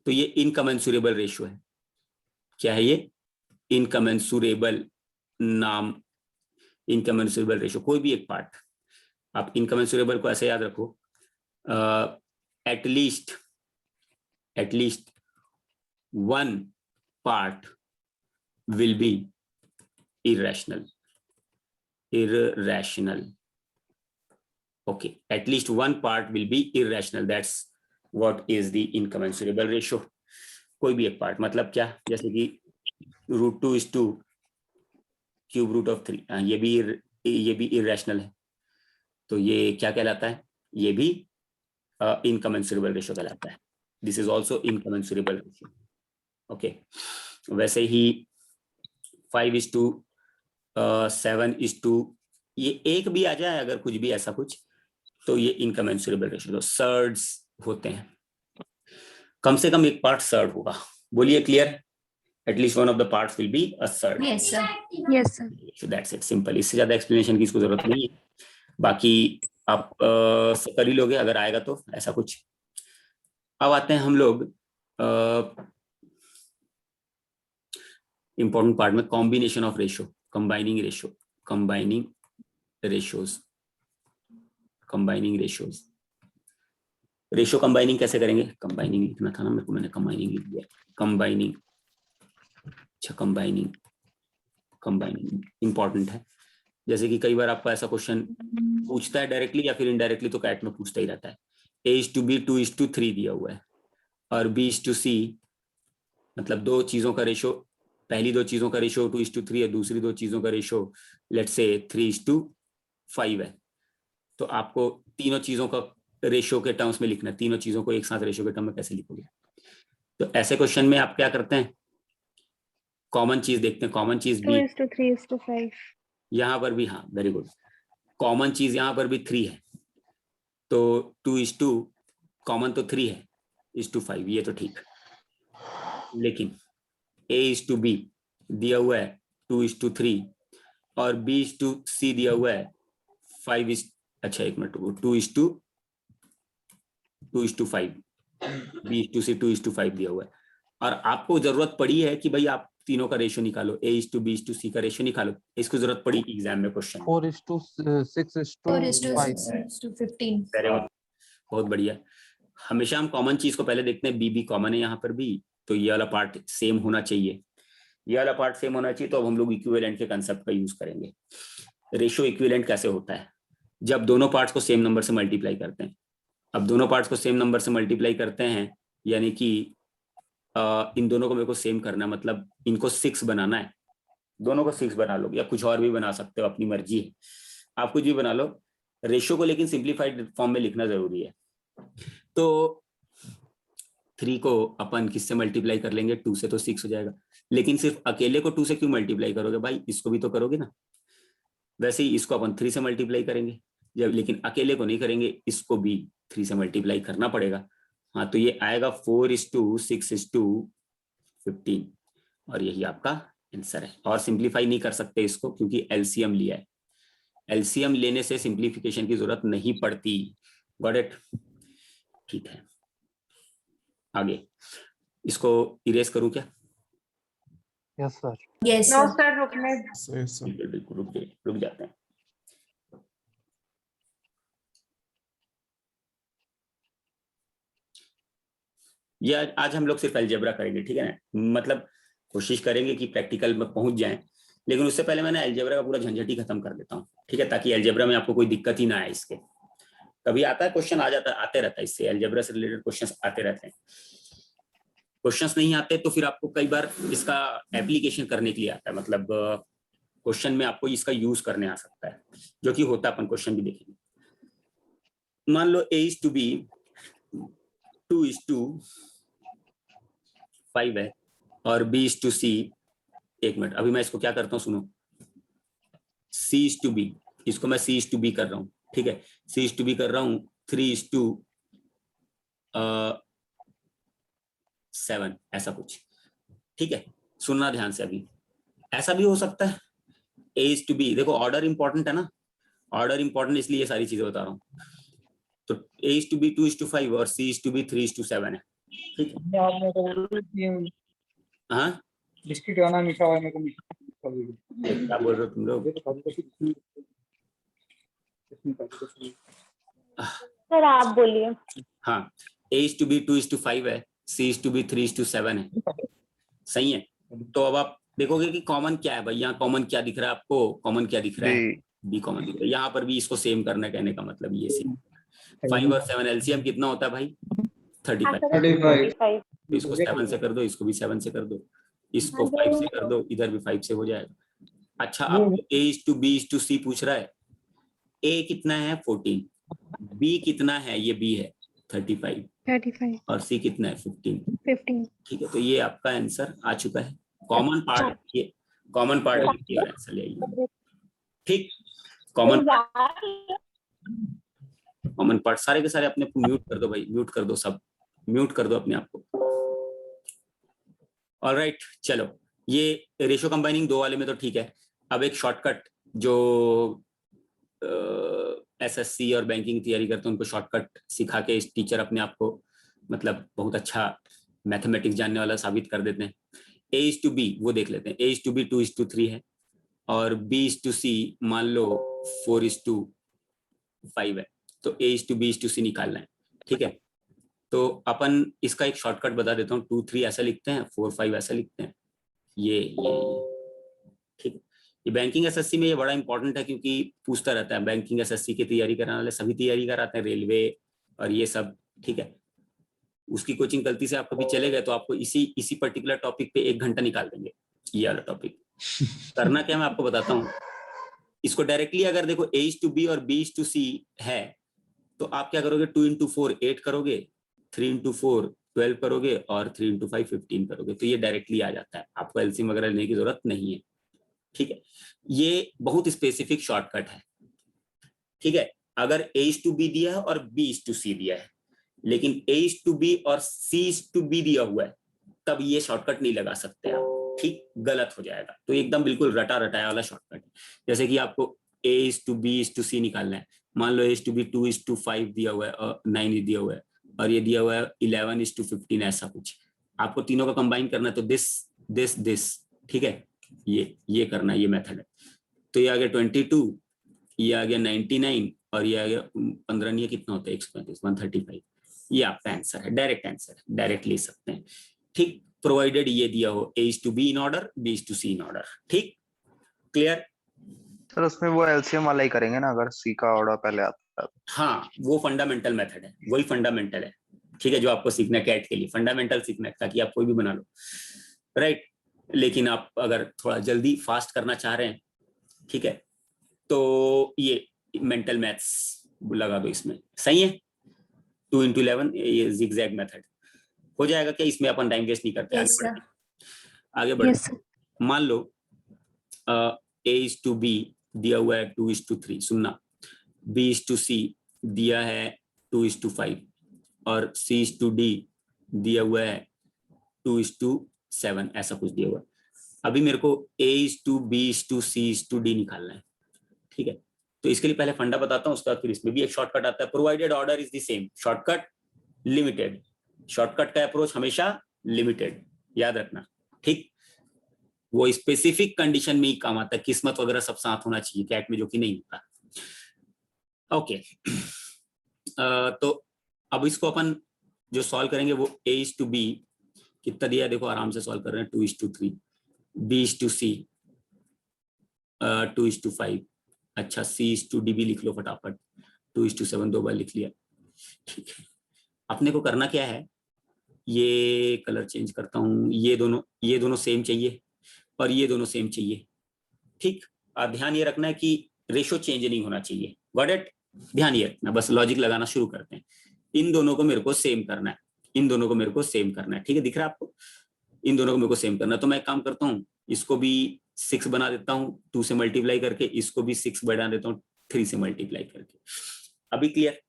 तो ये इनकमेंसुरेबल रेशियो है। क्या है ये? इनकमेंसुरेबल नाम, इनकमेंसुरेबल रेशियो, कोई भी एक पार्ट। आप इनकमेंसुरेबल को ऐसे याद रखो, at least one part will be irrational. Okay, at least one part will be irrational. That's what is the incommensurable ratio. कोई भी एक पार्ट, मतलब क्या, जैसे कि √2 क्यूब रूट ऑफ 3, ये भी irrational है, तो ये क्या कहलाता है? ये भी incommensurable ratio कहलाता है। This is also incommensurable ratio. Okay, वैसे ही 5:7, ये एक भी आ जाए अगर कुछ भी ऐसा कुछ, तो ये इनकमेंसुरेबल रेशियो, तो सर्ड्स होते हैं। कम से कम एक पार्ट सर्ड होगा, बोलिए clear? At least one of the parts will be a surd. Yes, sir. Yes sir। So that's it, simple. इससे ज्यादा एक्सप्लेनेशन की इसको जरूरत नहीं है, बाकी आप कर ही लोगे अगर आएगा तो ऐसा कुछ। अब आते हैं हम लोग इंपॉर्टेंट पार्ट में, combination of ratio, combining ratios. Ratio combining कैसे करेंगे? कंबाइनिंग लिखना था ना मेरे को, मैंने कंबाइनिंग लिख दिया। कंबाइनिंग, अच्छा कंबाइनिंग इंपॉर्टेंट है। जैसे कि कई बार आपको ऐसा क्वेश्चन पूछता है डायरेक्टली या फिर इनडायरेक्टली, तो कैट में पूछता ही रहता है। A/B 2:3 दिया हुआ है और B/C, मतलब दो चीजों का रेशियो, पहली दो चीजों का रेशियो 2:3 है, दूसरी दो चीजों का रेशियो लेट्स से 3:5 है। तो आपको तीनों चीजों का रेशियो के टर्म्स में लिखना है, तीनों चीजों को एक साथ रेशियो के टर्म में कैसे लिखोगे? तो ऐसे क्वेश्चन में आप क्या करते हैं? कॉमन चीज देखते हैं, कॉमन चीज B 2:3:5। यहाँ पर भी, हाँ वेरी गुड, कॉमन चीज यहाँ पर भी 3 है, तो 2:, कॉमन तो 3 है, 5, ये तो ठीक। लेकिन A/B दिया हुआ है 2:3 और B/C दिया हुआ है 5, अच्छा एक मिनट, 2:5, B/C 2:5 दिया हुआ है। और आपको जरूरत पड़ी है कि भाई आप तीनों का रेशियो निकालो, A:B:C का रेशियो निकालो। इसकी जरूरत पड़ी एग्जाम में क्वेश्चन। 4:6:5 वेरी गुड, बहुत बढ़िया। हमेशा हम कॉमन चीज को पहले देखते हैं, बी कॉमन है यहाँ पर भी, तो ये वाला पार्ट सेम होना चाहिए, ये वाला पार्ट सेम होना चाहिए। तो अब हम लोग इक्विवेलेंट के कंसेप्ट का यूज करेंगे। रेशियो इक्विवेलेंट कैसे होता है? जब दोनों पार्ट्स को सेम नंबर से मल्टीप्लाई करते हैं। अब दोनों पार्ट्स को सेम नंबर से मल्टीप्लाई करते हैं, यानी कि इन दोनों को मेरे को सेम करना है, मतलब इनको 6 बनाना है। दोनों को 6 बना लो, या कुछ और भी बना सकते हो, अपनी मर्जी है, आप कुछ भी बना लो। रेशियो को लेकिन सिंप्लीफाइड फॉर्म में लिखना जरूरी है। तो 3 को अपन किससे मल्टीप्लाई कर लेंगे? 2 से, तो 6 हो जाएगा। लेकिन सिर्फ अकेले को 2 से क्यों मल्टीप्लाई करोगे भाई? इसको भी तो करोगे ना। वैसे ही इसको अपन 3 से मल्टीप्लाई करेंगे जब, लेकिन अकेले को नहीं करेंगे, इसको भी 3 से मल्टीप्लाई करना पड़ेगा। हाँ, तो ये आएगा 4:6:15 और यही आपका आंसर है। और सिंप्लीफाई नहीं कर सकते इसको, क्योंकि एलसीएम लिया है। एलसीएम लेने से सिंप्लीफिकेशन की जरूरत नहीं पड़ती। Got it? ठीक है, आगे इसको इरेज करूं क्या? Yes sir. Yes, no sir. Sir रुकने Yes, sir. बिल्कुल बिल्कुल, रुक जाते हैं। ये आज हम लोग सिर्फ अलजेब्रा करेंगे, ठीक है ना? मतलब कोशिश करेंगे कि प्रैक्टिकल में पहुंच जाएं, लेकिन उससे पहले मैंने अलजेब्रा का पूरा झंझट ही खत्म कर देता हूँ, ठीक है, ताकि अलजेब्रा में आपको कोई दिक्कत ही ना आए। इसके कभी आता है क्वेश्चन, आ जाता आते रहता है, इससे अलजेब्रा से रिलेटेड क्वेश्चंस आते रहते हैं। क्वेश्चंस नहीं आते तो फिर आपको कई बार इसका एप्लीकेशन करने के लिए आता है, मतलब क्वेश्चन में आपको इसका यूज करने आ सकता है, जो कि होता है। अपन क्वेश्चन भी देखेंगे। मान लो A:B 2:5 है और B:C, एक मिनट, अभी मैं इसको क्या करता हूँ सुनो, C:B, इसको मैं C:B कर रहा हूँ, ठीक है, C:B कर रहा हूँ 3:7, ऐसा कुछ, ठीक है। सुनना ध्यान से, अभी ऐसा भी हो सकता है A:B, देखो ऑर्डर इंपॉर्टेंट है ना, ऑर्डर इंपॉर्टेंट इसलिए ये सारी चीजें बता रहा हूँ। तो A:B 2:5 और C:B 3:7 है, ठीक है। हाँ, बिस्किट खाना मीठा है, मेरे को मीठा क्या बोल रहे हो तुम लोग? सर आप बोलिए। हाँ, A:B 2:5 है, C:B 3:7 है, सही है। तो अब आप देखोगे कि कॉमन क्या है भाई, यहाँ कॉमन क्या दिख रहा है आपको? कॉमन क्या दिख रहा है? बी कॉमन दिख रहा है। यहाँ पर भी इसको सेम करना, कहने का मतलब ये सेम। 5 और 7 एलसीएम कितना होता है भाई? 35। तो इसको 7 से कर दो, इसको भी 7 से कर दो, इसको 5 से कर दो, इधर भी 5 से हो जाएगा। अच्छा, अब A:B:C पूछ रहा है। A कितना है? 14। B कितना है? ये B है 35 और C कितना है? 15। ठीक है, तो ये आपका आंसर आ चुका है। कॉमन पार्ट, ये कॉमन पार्ट आंसर ले आइए, ठीक। कॉमन पार्ट सारे के सारे अपने म्यूट कर दो भाई, म्यूट कर दो, सब म्यूट कर दो अपने आप को। ऑलराइट, चलो, ये रेशियो कंबाइनिंग 2 वाले में तो ठीक है। अब एक शॉर्टकट, जो एसएससी और बैंकिंग की तैयारी करते हैं उनको शॉर्टकट सिखा के इस टीचर अपने आप को मतलब बहुत अच्छा मैथमेटिक्स जानने वाला साबित कर देते हैं। A:B वो देख लेते हैं। A:B 2:3 है और B:C मान लो 4:5 है, तो A:B:C निकालना है, ठीक है। तो अपन इसका एक शॉर्टकट बता देता हूँ, 2-3 ऐसा लिखते हैं, 4-5 ऐसा लिखते हैं, ये ठीक। ये बैंकिंग एसएससी में ये बड़ा इंपॉर्टेंट है, क्योंकि पूछता रहता है। बैंकिंग एसएससी की तैयारी कराने वाले सभी तैयारी कराते हैं, रेलवे और ये सब, ठीक है। उसकी कोचिंग गलती से आप कभी चले गए तो आपको इसी पर्टिकुलर टॉपिक पे 1 घंटा निकाल देंगे। ये वाला टॉपिक करना क्या मैं आपको बताता हूँ। इसको डायरेक्टली अगर देखो A:B और B:C है, तो आप क्या करोगे? 2 × 4 8 करोगे, 3 × 4 12 करोगे और 3 × 5 15 करोगे, तो ये डायरेक्टली आ जाता है। आपको एलसीएम वगैरह लेने की जरूरत नहीं है, ठीक है। ये बहुत स्पेसिफिक शॉर्टकट है, ठीक है। अगर A:B दिया है और B:C दिया है, लेकिन A:B और C:B दिया हुआ है, तब ये शॉर्टकट नहीं लगा सकते आप, ठीक, गलत हो जाएगा। तो एकदम बिल्कुल रटा रटाया वाला शॉर्टकट। जैसे कि आपको A:B:C निकालना है, मान लो A:B 2:5 दिया हुआ है और 9 दिया हुआ है, और ये दिया हुआ है 11:15, ऐसा कुछ। आपको तीनों का कंबाइन करना है, तो दिस ठीक है, ये करना, ये मेथड है। तो ये आ गया 22, ये आ गया 99 और ये आ गया 15 नहीं है, कितना होता है 135, 135। ये आपका आंसर है, डायरेक्ट आंसर है, डायरेक्ट ले सकते हैं। ठीक, प्रोवाइडेड ये दिया हो A is to B in order, B is to C in order. ठीक, क्लियर? सर उसमें वो एलसीएम वाला ही करेंगे ना, अगर सी का ऑर्डर पहले आता है। हाँ, वो फंडामेंटल मेथड है, वही फंडामेंटल है। ठीक है, जो आपको सीखना है कैट के लिए, फंडामेंटल सीखना है ताकि आप कोई भी बना लो, राइट। लेकिन आप अगर थोड़ा जल्दी फास्ट करना चाह रहे हैं, ठीक है, तो ये मेंटल मैथ्स लगा दो इसमें, सही है। 2 into 11 ये zigzag मेथड हो जाएगा क्या? इसमें अपन टाइम वेस्ट नहीं करते, Yes, sir. आगे बढ़ते। Yes, sir. मान लो A is to B दिया हुआ है 2 is to 3, सुनना, B is to C दिया है 2 is to 5 और C is to D दिया हुआ है 2 is to 7, ऐसा कुछ दिया हुआ है। अभी मेरे को A is to B is to C is to D निकालना है, ठीक है। तो इसके लिए पहले फंडा बताता हूँ, उसके बाद फिर इसमें भी एक शॉर्टकट आता है। Provided order is the same, shortcut limited, shortcut का अप्रोच हमेशा लिमिटेड, याद रखना। ठीक, वो स्पेसिफिक कंडीशन में ही काम आता है, किस्मत वगैरह सब साथ होना चाहिए कैट में, जो कि नहीं होता। ओके, तो अब इसको अपन जो सॉल्व करेंगे वो A is to B कितना दिया है देखो, आराम से सॉल्व कर रहे हैं। 2 is to 3, B is to C 2 is to 5, अच्छा C is to D भी लिख लो फटाफट, 2 is to 7 दो बार लिख लिया। ठीक है, अपने को करना क्या है, ये कलर चेंज करता हूँ, ये दोनों सेम चाहिए और ये दोनों सेम चाहिए। ठीक, ध्यान ये रखना है कि रेशो चेंज नहीं होना चाहिए, गॉट इट? ध्यान ये रखना, बस लॉजिक लगाना शुरू करते हैं। इन दोनों को मेरे को सेम करना है, इन दोनों को मेरे को सेम करना है, ठीक है, दिख रहा है आपको? इन दोनों को मेरे को सेम करना है। तो मैं एक काम करता हूँ, इसको भी 6 बना देता हूँ 2 से मल्टीप्लाई करके, इसको भी 6 बना देता हूँ 3 से मल्टीप्लाई करके। अभी क्लियर?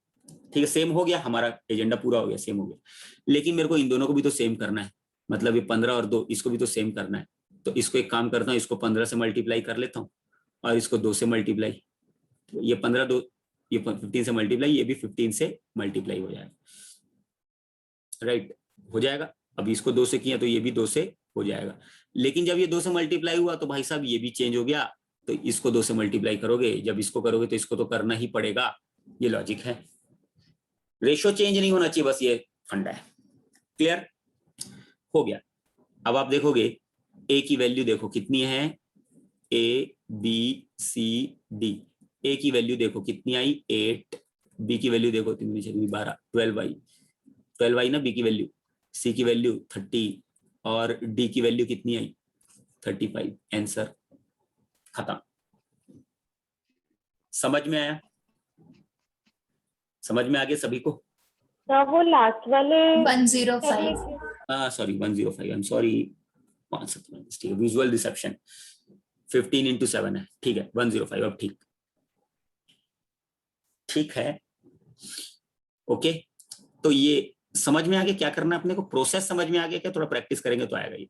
ठीक है, सेम हो गया, हमारा एजेंडा पूरा हो गया, सेम हो गया। लेकिन मेरे को इन दोनों को भी तो सेम करना है, मतलब ये 15 और 2 इसको भी तो सेम करना है। तो इसको एक काम करता हूँ, इसको 15 से मल्टीप्लाई कर लेता हूँ और इसको 2 से मल्टीप्लाई, तो ये 15 2 ये 15 से मल्टीप्लाई, ये भी 15 से मल्टीप्लाई हो जाएगा, राइट, हो जाएगा। अभी इसको 2 से किया तो ये भी 2 से हो जाएगा। लेकिन जब ये 2 से मल्टीप्लाई हुआ तो भाई साहब ये भी चेंज हो गया, तो इसको 2 से मल्टीप्लाई करोगे, जब इसको करोगे तो इसको तो करना ही पड़ेगा, ये लॉजिक है। रेशो चेंज नहीं होना चाहिए, बस ये फंडा है। क्लियर हो गया? अब आप देखोगे ए की वैल्यू देखो कितनी है, ए बी सी डी, ए की वैल्यू देखो कितनी आई 8, बी की वैल्यू देखो 3 × 12 12 आई ना बी की वैल्यू, सी की वैल्यू 30 और डी की वैल्यू कितनी आई 35। आंसर खत्म। समझ में आया? समझ में आ गया सभी को? तो वो लास्ट वाले 105. सॉरी 105, आई एम सॉरी, 5 ठीक है, विजुअल रिसेप्शन 15 × 7 है, ठीक है 105। अब ठीक है, ओके। तो ये समझ में आ गया क्या करना है अपने को, प्रोसेस समझ में आ गया क्या? थोड़ा प्रैक्टिस करेंगे तो आएगा ये।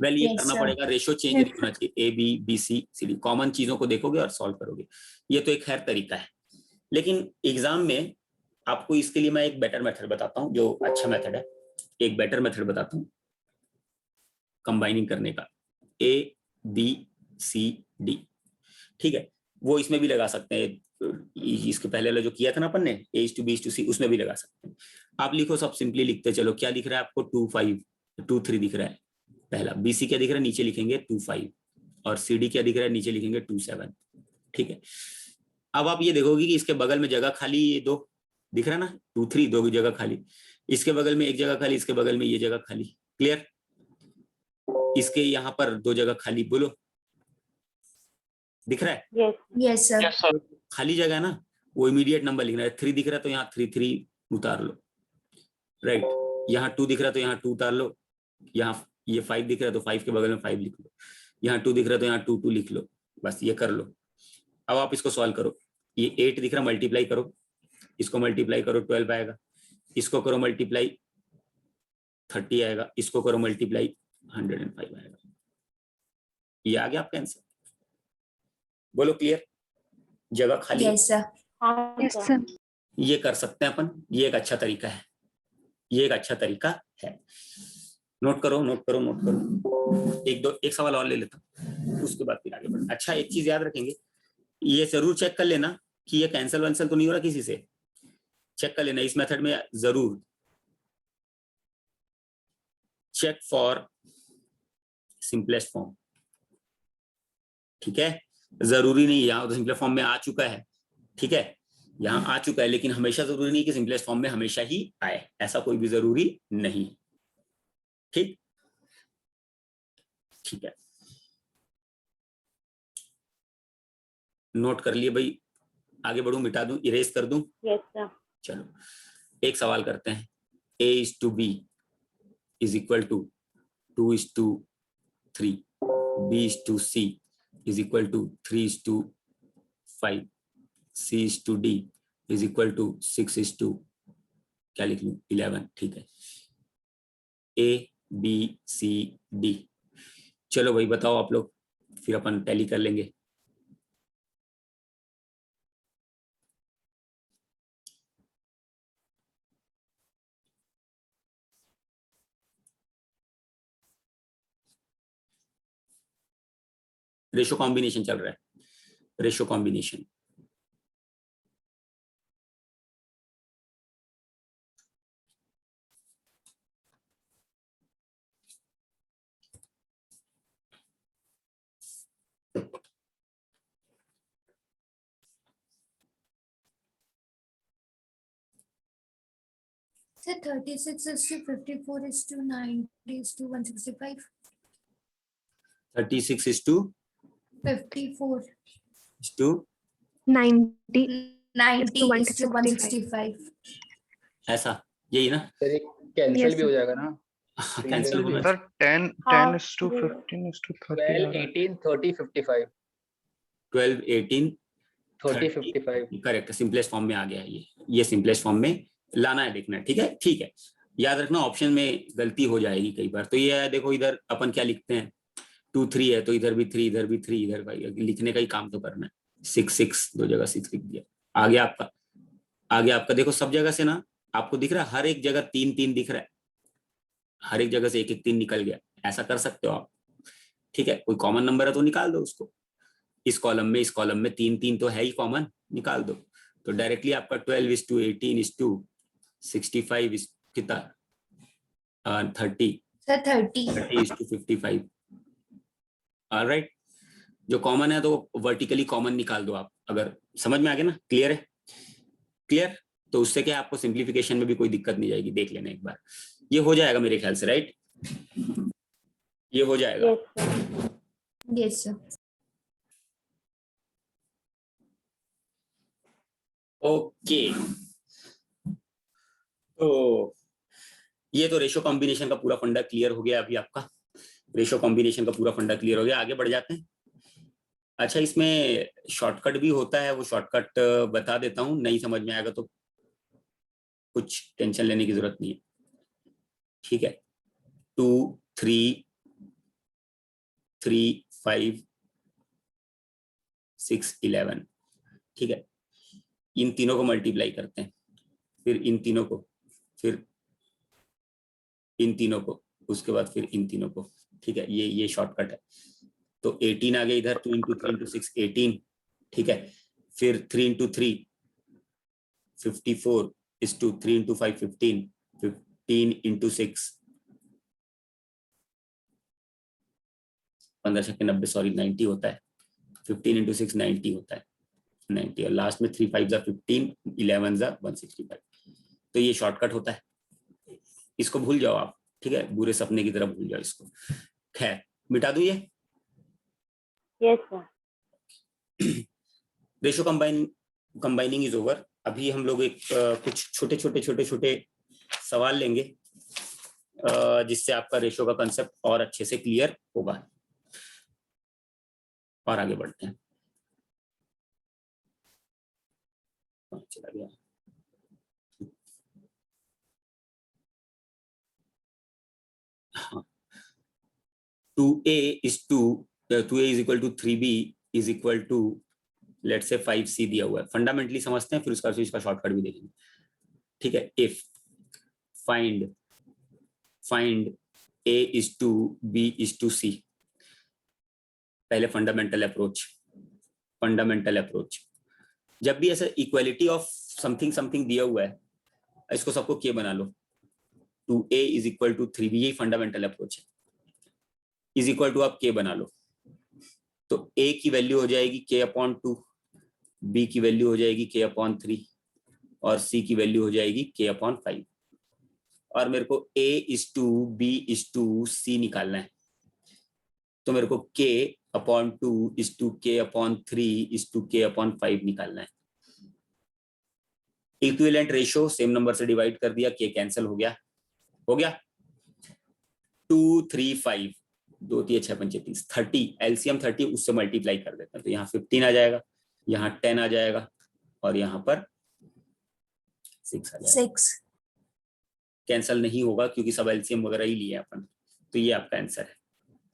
वेल ये Yes, करना sir. पड़ेगा, रेशो चेंज नहीं होना चाहिए, A B B C C D, common चीजों को देखोगे और सॉल्व करोगे, ये तो एक खैर तरीका है। लेकिन एग्जाम में आपको इसके लिए मैं एक बेटर मेथड बताता हूँ, जो अच्छा मेथड है। एक बेटर मेथड बताता हूँ कंबाइनिंग करने का, ए बी सी डी, ठीक है, वो इसमें भी लगा सकते हैं। इसके पहले वाला जो किया था ना अपन ने, ए टू बी टू सी, उसमें भी लगा सकते हैं। आप लिखो, सब सिंपली लिखते चलो। क्या दिख रहा है आपको? 2 5 2 3 दिख रहा है पहला। बी सी क्या दिख रहा है? नीचे लिखेंगे 2 5 और सी डी क्या दिख रहा है? नीचे लिखेंगे 2 7, ठीक है। अब आप ये देखोगे कि इसके बगल में जगह खाली, ये 2 दिख रहा है ना, 2 3 2 जगह खाली, इसके बगल में एक जगह खाली, इसके बगल में ये जगह खाली। क्लियर? इसके यहाँ पर 2 जगह खाली, बोलो दिख रहा है? Yes, sir. Yes sir. खाली जगह है ना, वो इमीडिएट नंबर लिखना है। 3 दिख रहा है तो यहाँ 3 3 उतार लो, राइट। यहाँ 2 दिख रहा है तो यहाँ 2 उतार लो। यहाँ ये 5 दिख रहा है तो 5 के बगल में 5 लिख लो। यहाँ 2 दिख रहा है तो यहाँ 2 2 लिख लो। बस ये कर लो। अब आप इसको सॉल्व करो। ये 8 दिख रहा है, मल्टीप्लाई करो, इसको मल्टीप्लाई करो 12 आएगा, इसको करो मल्टीप्लाई 30 आएगा, इसको करो मल्टीप्लाई 105 आएगा। ये आ गया आपका आंसर? बोलो क्लियर? जगह खाली? Yes, sir. Yes, sir. ये कर सकते हैं अपन, ये एक अच्छा तरीका है, ये एक अच्छा तरीका है। नोट करो नोट करो नोट करो, एक सवाल और ले लेता हूँ, उसके बाद फिर आगे बढ़। अच्छा, एक चीज याद रखेंगे, ये जरूर चेक कर लेना कि ये कैंसिल वैंसल तो नहीं हो रहा किसी से, चेक कर लेना इस मेथड में जरूर, चेक फॉर सिंपलेस्ट फॉर्म, ठीक है। जरूरी नहीं यहाँ तो सिंपलेस्ट फॉर्म में आ चुका है, ठीक है, यहाँ आ चुका है, लेकिन हमेशा जरूरी नहीं कि सिंपलेस्ट फॉर्म में हमेशा ही आए, ऐसा कोई भी जरूरी नहीं, ठीक, ठीक है। नोट कर लिए भाई, आगे बढ़ूं, मिटा दूं, इरेज कर दूं? Yes sir. चलो एक सवाल करते हैं, A:B is equal to 2:3, B:C is equal to 3:5, C:D is equal to 6:, क्या लिख लूं, 11, ठीक है। A, B, C, D, चलो भाई बताओ आप लोग, फिर अपन टैली कर लेंगे। रेशो कॉम्बिनेशन चल रहा है, रेशो कॉम्बिनेशन। Sir, 36:54:90:165. 36:54 90 90:165. ऐसा, यही ना? सर ये कैंसिल भी हो जाएगा ना? कैंसिल होना, सर 10 हाँ, 10:15:30 12 18 30 55 12 18 30 55 करेक्ट, सिंपलेस्ट फॉर्म में आ गया है, ये सिंपलेस्ट फॉर्म में लाना है, देखना है, ठीक है, ठीक है। याद रखना ऑप्शन में गलती हो जाएगी कई बार, तो ये है, देखो इधर अपन क्या लिखते हैं, 2 3 है तो इधर भी 3, इधर भी 3, इधर भाई लिखने का ही काम तो करना है। 6 6 दो जगह 6 लिख दिया, आगे आपका, आगे आपका देखो सब जगह से ना आपको दिख रहा है, हर एक जगह 3 3 दिख रहा है, हर एक जगह से 1 1 3 निकल गया, ऐसा कर सकते हो आप, ठीक है। कोई कॉमन नंबर है तो निकाल दो उसको, इस कॉलम में 3 3 तो है ही कॉमन, निकाल दो, तो डायरेक्टली आपका 12:18:65 कितना, 30 Sir, 30. 30:55, ऑलराइट। जो कॉमन है तो वर्टिकली कॉमन निकाल दो आप, अगर समझ में आ गया ना, क्लियर है, क्लियर, तो उससे क्या आपको सिंप्लीफिकेशन में भी कोई दिक्कत नहीं जाएगी, देख लेना एक बार, ये हो जाएगा मेरे ख्याल से, राइट, ये हो जाएगा। Yes, sir. ओके, तो ये तो रेशो कॉम्बिनेशन का पूरा फंडा क्लियर हो गया, अभी आपका रेशो कॉम्बिनेशन का पूरा फंडा क्लियर हो गया, आगे बढ़ जाते हैं। अच्छा, इसमें शॉर्टकट भी होता है, वो शॉर्टकट बता देता हूं, नहीं समझ में आएगा तो कुछ टेंशन लेने की जरूरत नहीं है, ठीक है। 2 3 3 5 6 11, ठीक है, इन तीनों को मल्टीप्लाई करते हैं, फिर इन तीनों को, फिर इन तीनों को, उसके बाद फिर इन तीनों को, ठीक है, ये शॉर्टकट है। तो 18 आ गया इधर, 2 × 3 × 6 18, ठीक है, फिर 3 × 3 54 = 3 × 5 15, 15 × 6 15 × 90, सॉरी 90 होता है, 15 × 6 90 होता है, 90, और लास्ट में 3 5 15, 11 165, तो ये शॉर्टकट होता है, इसको भूल जाओ आप, ठीक है, बुरे सपने की तरह भूल जाओ इसको, खैर मिटा दूं ये। Yes sir. Ratio combining is over. अभी हम लोग एक कुछ छोटे छोटे सवाल लेंगे, जिससे आपका रेशो का कंसेप्ट और अच्छे से क्लियर होगा, और आगे बढ़ते हैं। चला गया, हाँ, 2a is equal to 3b is equal to let's say 5c दिया हुआ है, फंडामेंटली समझते हैं, फिर उसका इसका शॉर्टकट भी देखेंगे, ठीक है। If find A:B:C। पहले फंडामेंटल अप्रोच। जब भी ऐसा इक्वालिटी ऑफ समथिंग समथिंग दिया हुआ है, इसको सबको के बना लो। 2A = 3B, यही फंडामेंटल अप्रोच है। इज इक्वल टू आप के बना लो, तो A की वैल्यू हो जाएगी k/2, B की वैल्यू हो जाएगी k/3 और C की वैल्यू हो जाएगी k/5। और मेरे को A:B:C निकालना है, तो मेरे को k/2 k/3 k/5 निकालना है। इक्विवेलेंट रेशियो सेम नंबर से डिवाइड कर दिया, k कैंसिल हो गया 2 3 5 2 3 6 5 30 30 एलसीएम 30 उससे मल्टीप्लाई कर देते हैं, तो यहाँ 15 आ जाएगा, यहाँ 10 आ जाएगा और यहाँ पर 6 आ जाएगा। 6। कैंसिल नहीं होगा क्योंकि सब एलसीएम वगैरह ही लिए अपन, तो ये आपका आंसर है।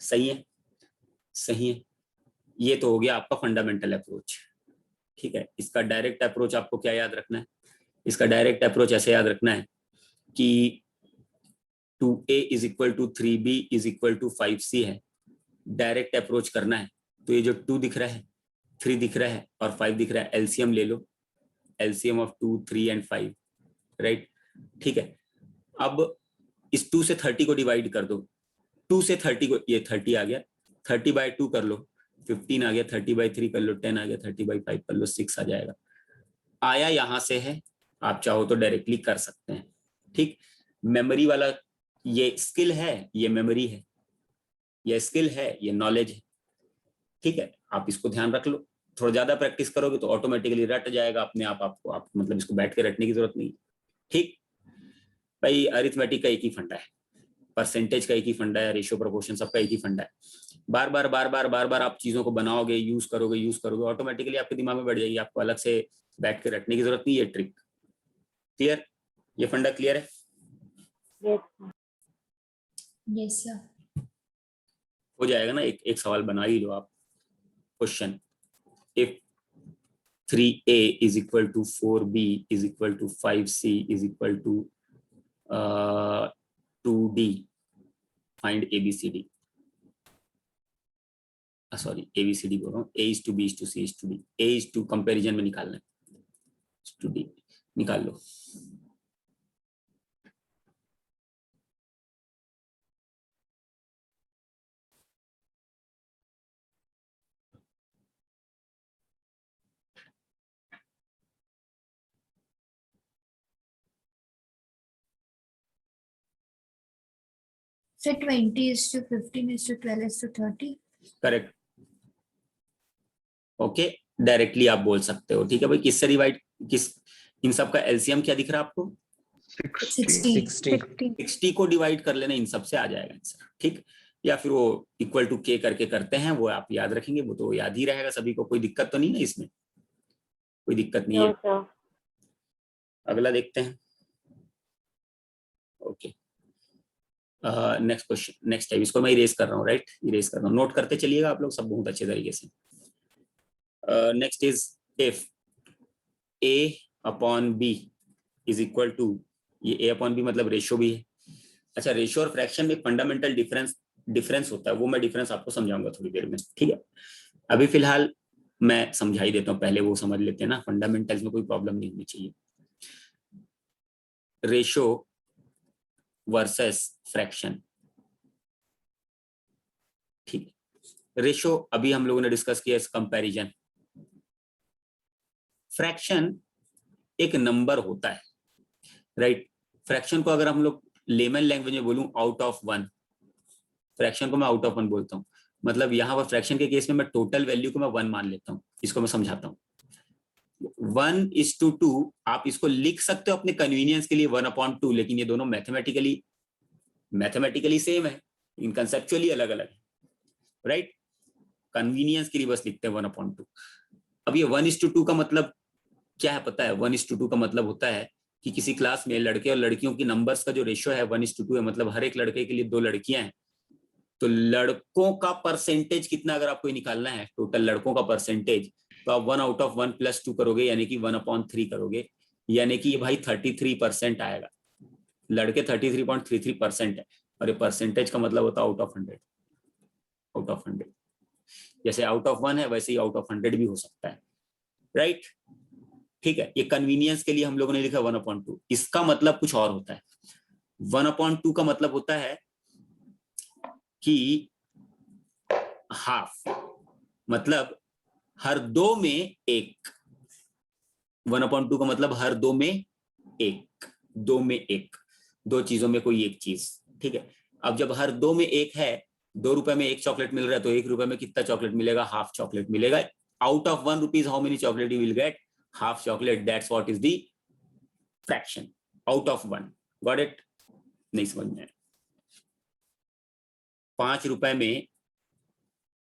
सही है, सही है। ये तो हो गया आपका फंडामेंटल अप्रोच। ठीक है, इसका डायरेक्ट अप्रोच आपको क्या याद रखना है? इसका डायरेक्ट अप्रोच ऐसे याद रखना है कि 2A = 3B = 5C है। डायरेक्ट अप्रोच करना है तो ये जो 2 दिख रहा है, 3 दिख रहा है और 5 दिख रहा है, एलसीएम ले लो, एलसीएम ऑफ 2 3 एंड 5, राइट। ठीक है, अब इस 2 से 30 को डिवाइड कर दो। 2 से 30 को, ये 30 आ गया, 30/2 कर लो, 15 आ गया, 30/3 कर लो, 10 आ गया, 30/5 कर लो, 6 आ जाएगा। आया यहां से है, आप चाहो तो डायरेक्टली कर सकते हैं। ठीक, मेमोरी वाला ये स्किल है, ये मेमोरी है, ये स्किल है, ये नॉलेज है। ठीक है, आप इसको ध्यान रख लो, थोड़ा ज्यादा प्रैक्टिस करोगे तो ऑटोमेटिकली रट जाएगा अपने आप। आपको आप मतलब इसको बैठ के रटने की जरूरत नहीं। ठीक भाई, अरिथमेटिक का एक ही फंडा है, परसेंटेज का एक ही फंडा है, रेशियो प्रोपोर्शन सबका एक ही फंडा है। बार बार आप चीजों को बनाओगे, यूज करोगे, ऑटोमेटिकली आपके दिमाग में बैठ जाएगी। आपको अलग से बैठ के रटने की जरूरत नहीं है। Trick clear? ये फंडा क्लियर है? Yes sir. हो जाएगा ना। एक सवाल बना ही लो आप। Question, if 3A = 4B = 5C = 2D, find ABCD। Sorry, ABCD बोल रहा हूँ, A:B C:D। A:2 कंपैरिजन में निकालना है, to D निकाल लो। So 20:15:12:30. करेक्ट। ओके, डायरेक्टली आप बोल सकते हो। ठीक है भाई, किससे डिवाइड, किस, इन सब का एलसीएम क्या दिख रहा है आपको? 60. 60 को डिवाइड कर लेना, इन सब से आ जाएगा आंसर। ठीक, या फिर वो इक्वल टू के करके करते हैं, वो आप याद रखेंगे, वो तो याद ही रहेगा सभी को। कोई दिक्कत तो नहीं ना इसमें? कोई दिक्कत नहीं है। अगला देखते हैं। Okay, next question, next type. इसको मैं इरेज कर रहा हूँ, राइट, इरेज कर रहा हूँ। नोट करते चलिएगा आप लोग सब बहुत अच्छे तरीके से। नेक्स्ट इज इफ A/B = ये A/B मतलब रेशियो भी है। अच्छा, रेशियो और फ्रैक्शन में फंडामेंटल डिफरेंस होता है, वो मैं डिफरेंस आपको समझाऊंगा थोड़ी देर में। ठीक है, अभी फिलहाल मैं समझा ही देता हूँ, पहले वो समझ लेते हैं ना। फंडामेंटल्स में कोई प्रॉब्लम नहीं होनी चाहिए। Ratio versus fraction. ठीक है, रेशियो अभी हम लोगों ने डिस्कस किया, इस कंपैरिजन। फ्रैक्शन एक नंबर होता है, राइट। फ्रैक्शन को अगर हम लोग लेमन लैंग्वेज में बोलूं, आउट ऑफ 1, फ्रैक्शन को मैं आउट ऑफ 1 बोलता हूं। मतलब यहाँ पर फ्रैक्शन के केस में मैं टोटल वैल्यू को मैं 1 मान लेता हूँ। इसको मैं समझाता हूँ। 1:2 आप इसको लिख सकते हो अपने कन्वीनियंस के लिए 1/2, लेकिन ये दोनों मैथमेटिकली सेम है, इन कंसेप्चुअली अलग अलग है, राइट। कन्वीनियंस के लिए बस लिखते हैं 1/2। अब ये 1:2 का मतलब क्या है पता है? 1:2 का मतलब होता है कि किसी क्लास में लड़के और लड़कियों की नंबर्स का जो रेशियो है 1:2 है। मतलब हर एक लड़के के लिए 2 लड़कियां हैं, तो लड़कों का परसेंटेज कितना अगर आपको निकालना है, टोटल लड़कों का परसेंटेज, तो आप 1/1 + 2 करोगे, यानी कि 1/3 करोगे, यानी कि ये भाई 33% आएगा। लड़के 33.33% है। और ये परसेंटेज का मतलब होता है आउट ऑफ 100, आउट ऑफ 100। जैसे आउट ऑफ 1 है वैसे ही आउट ऑफ 100 भी हो सकता है, राइट। ठीक है, ये कन्वीनियंस के लिए हम लोगों ने लिखा 1/2। इसका मतलब कुछ और होता है। 1/2 का मतलब होता है कि हाफ, मतलब हर 2 में 1। 1/2 का मतलब हर 2 में 1, 2 में 1, 2 चीजों में कोई एक चीज। ठीक है, अब जब हर 2 में 1 है, 2 रुपए में 1 चॉकलेट मिल रहा है, तो 1 रुपए में कितना चॉकलेट मिलेगा? हाफ चॉकलेट मिलेगा। Out of 1 rupees how many chocolate you will gate? Half chocolate. That's what is the fraction out of 1। Got it? नहीं समझ में? 5 रुपए में,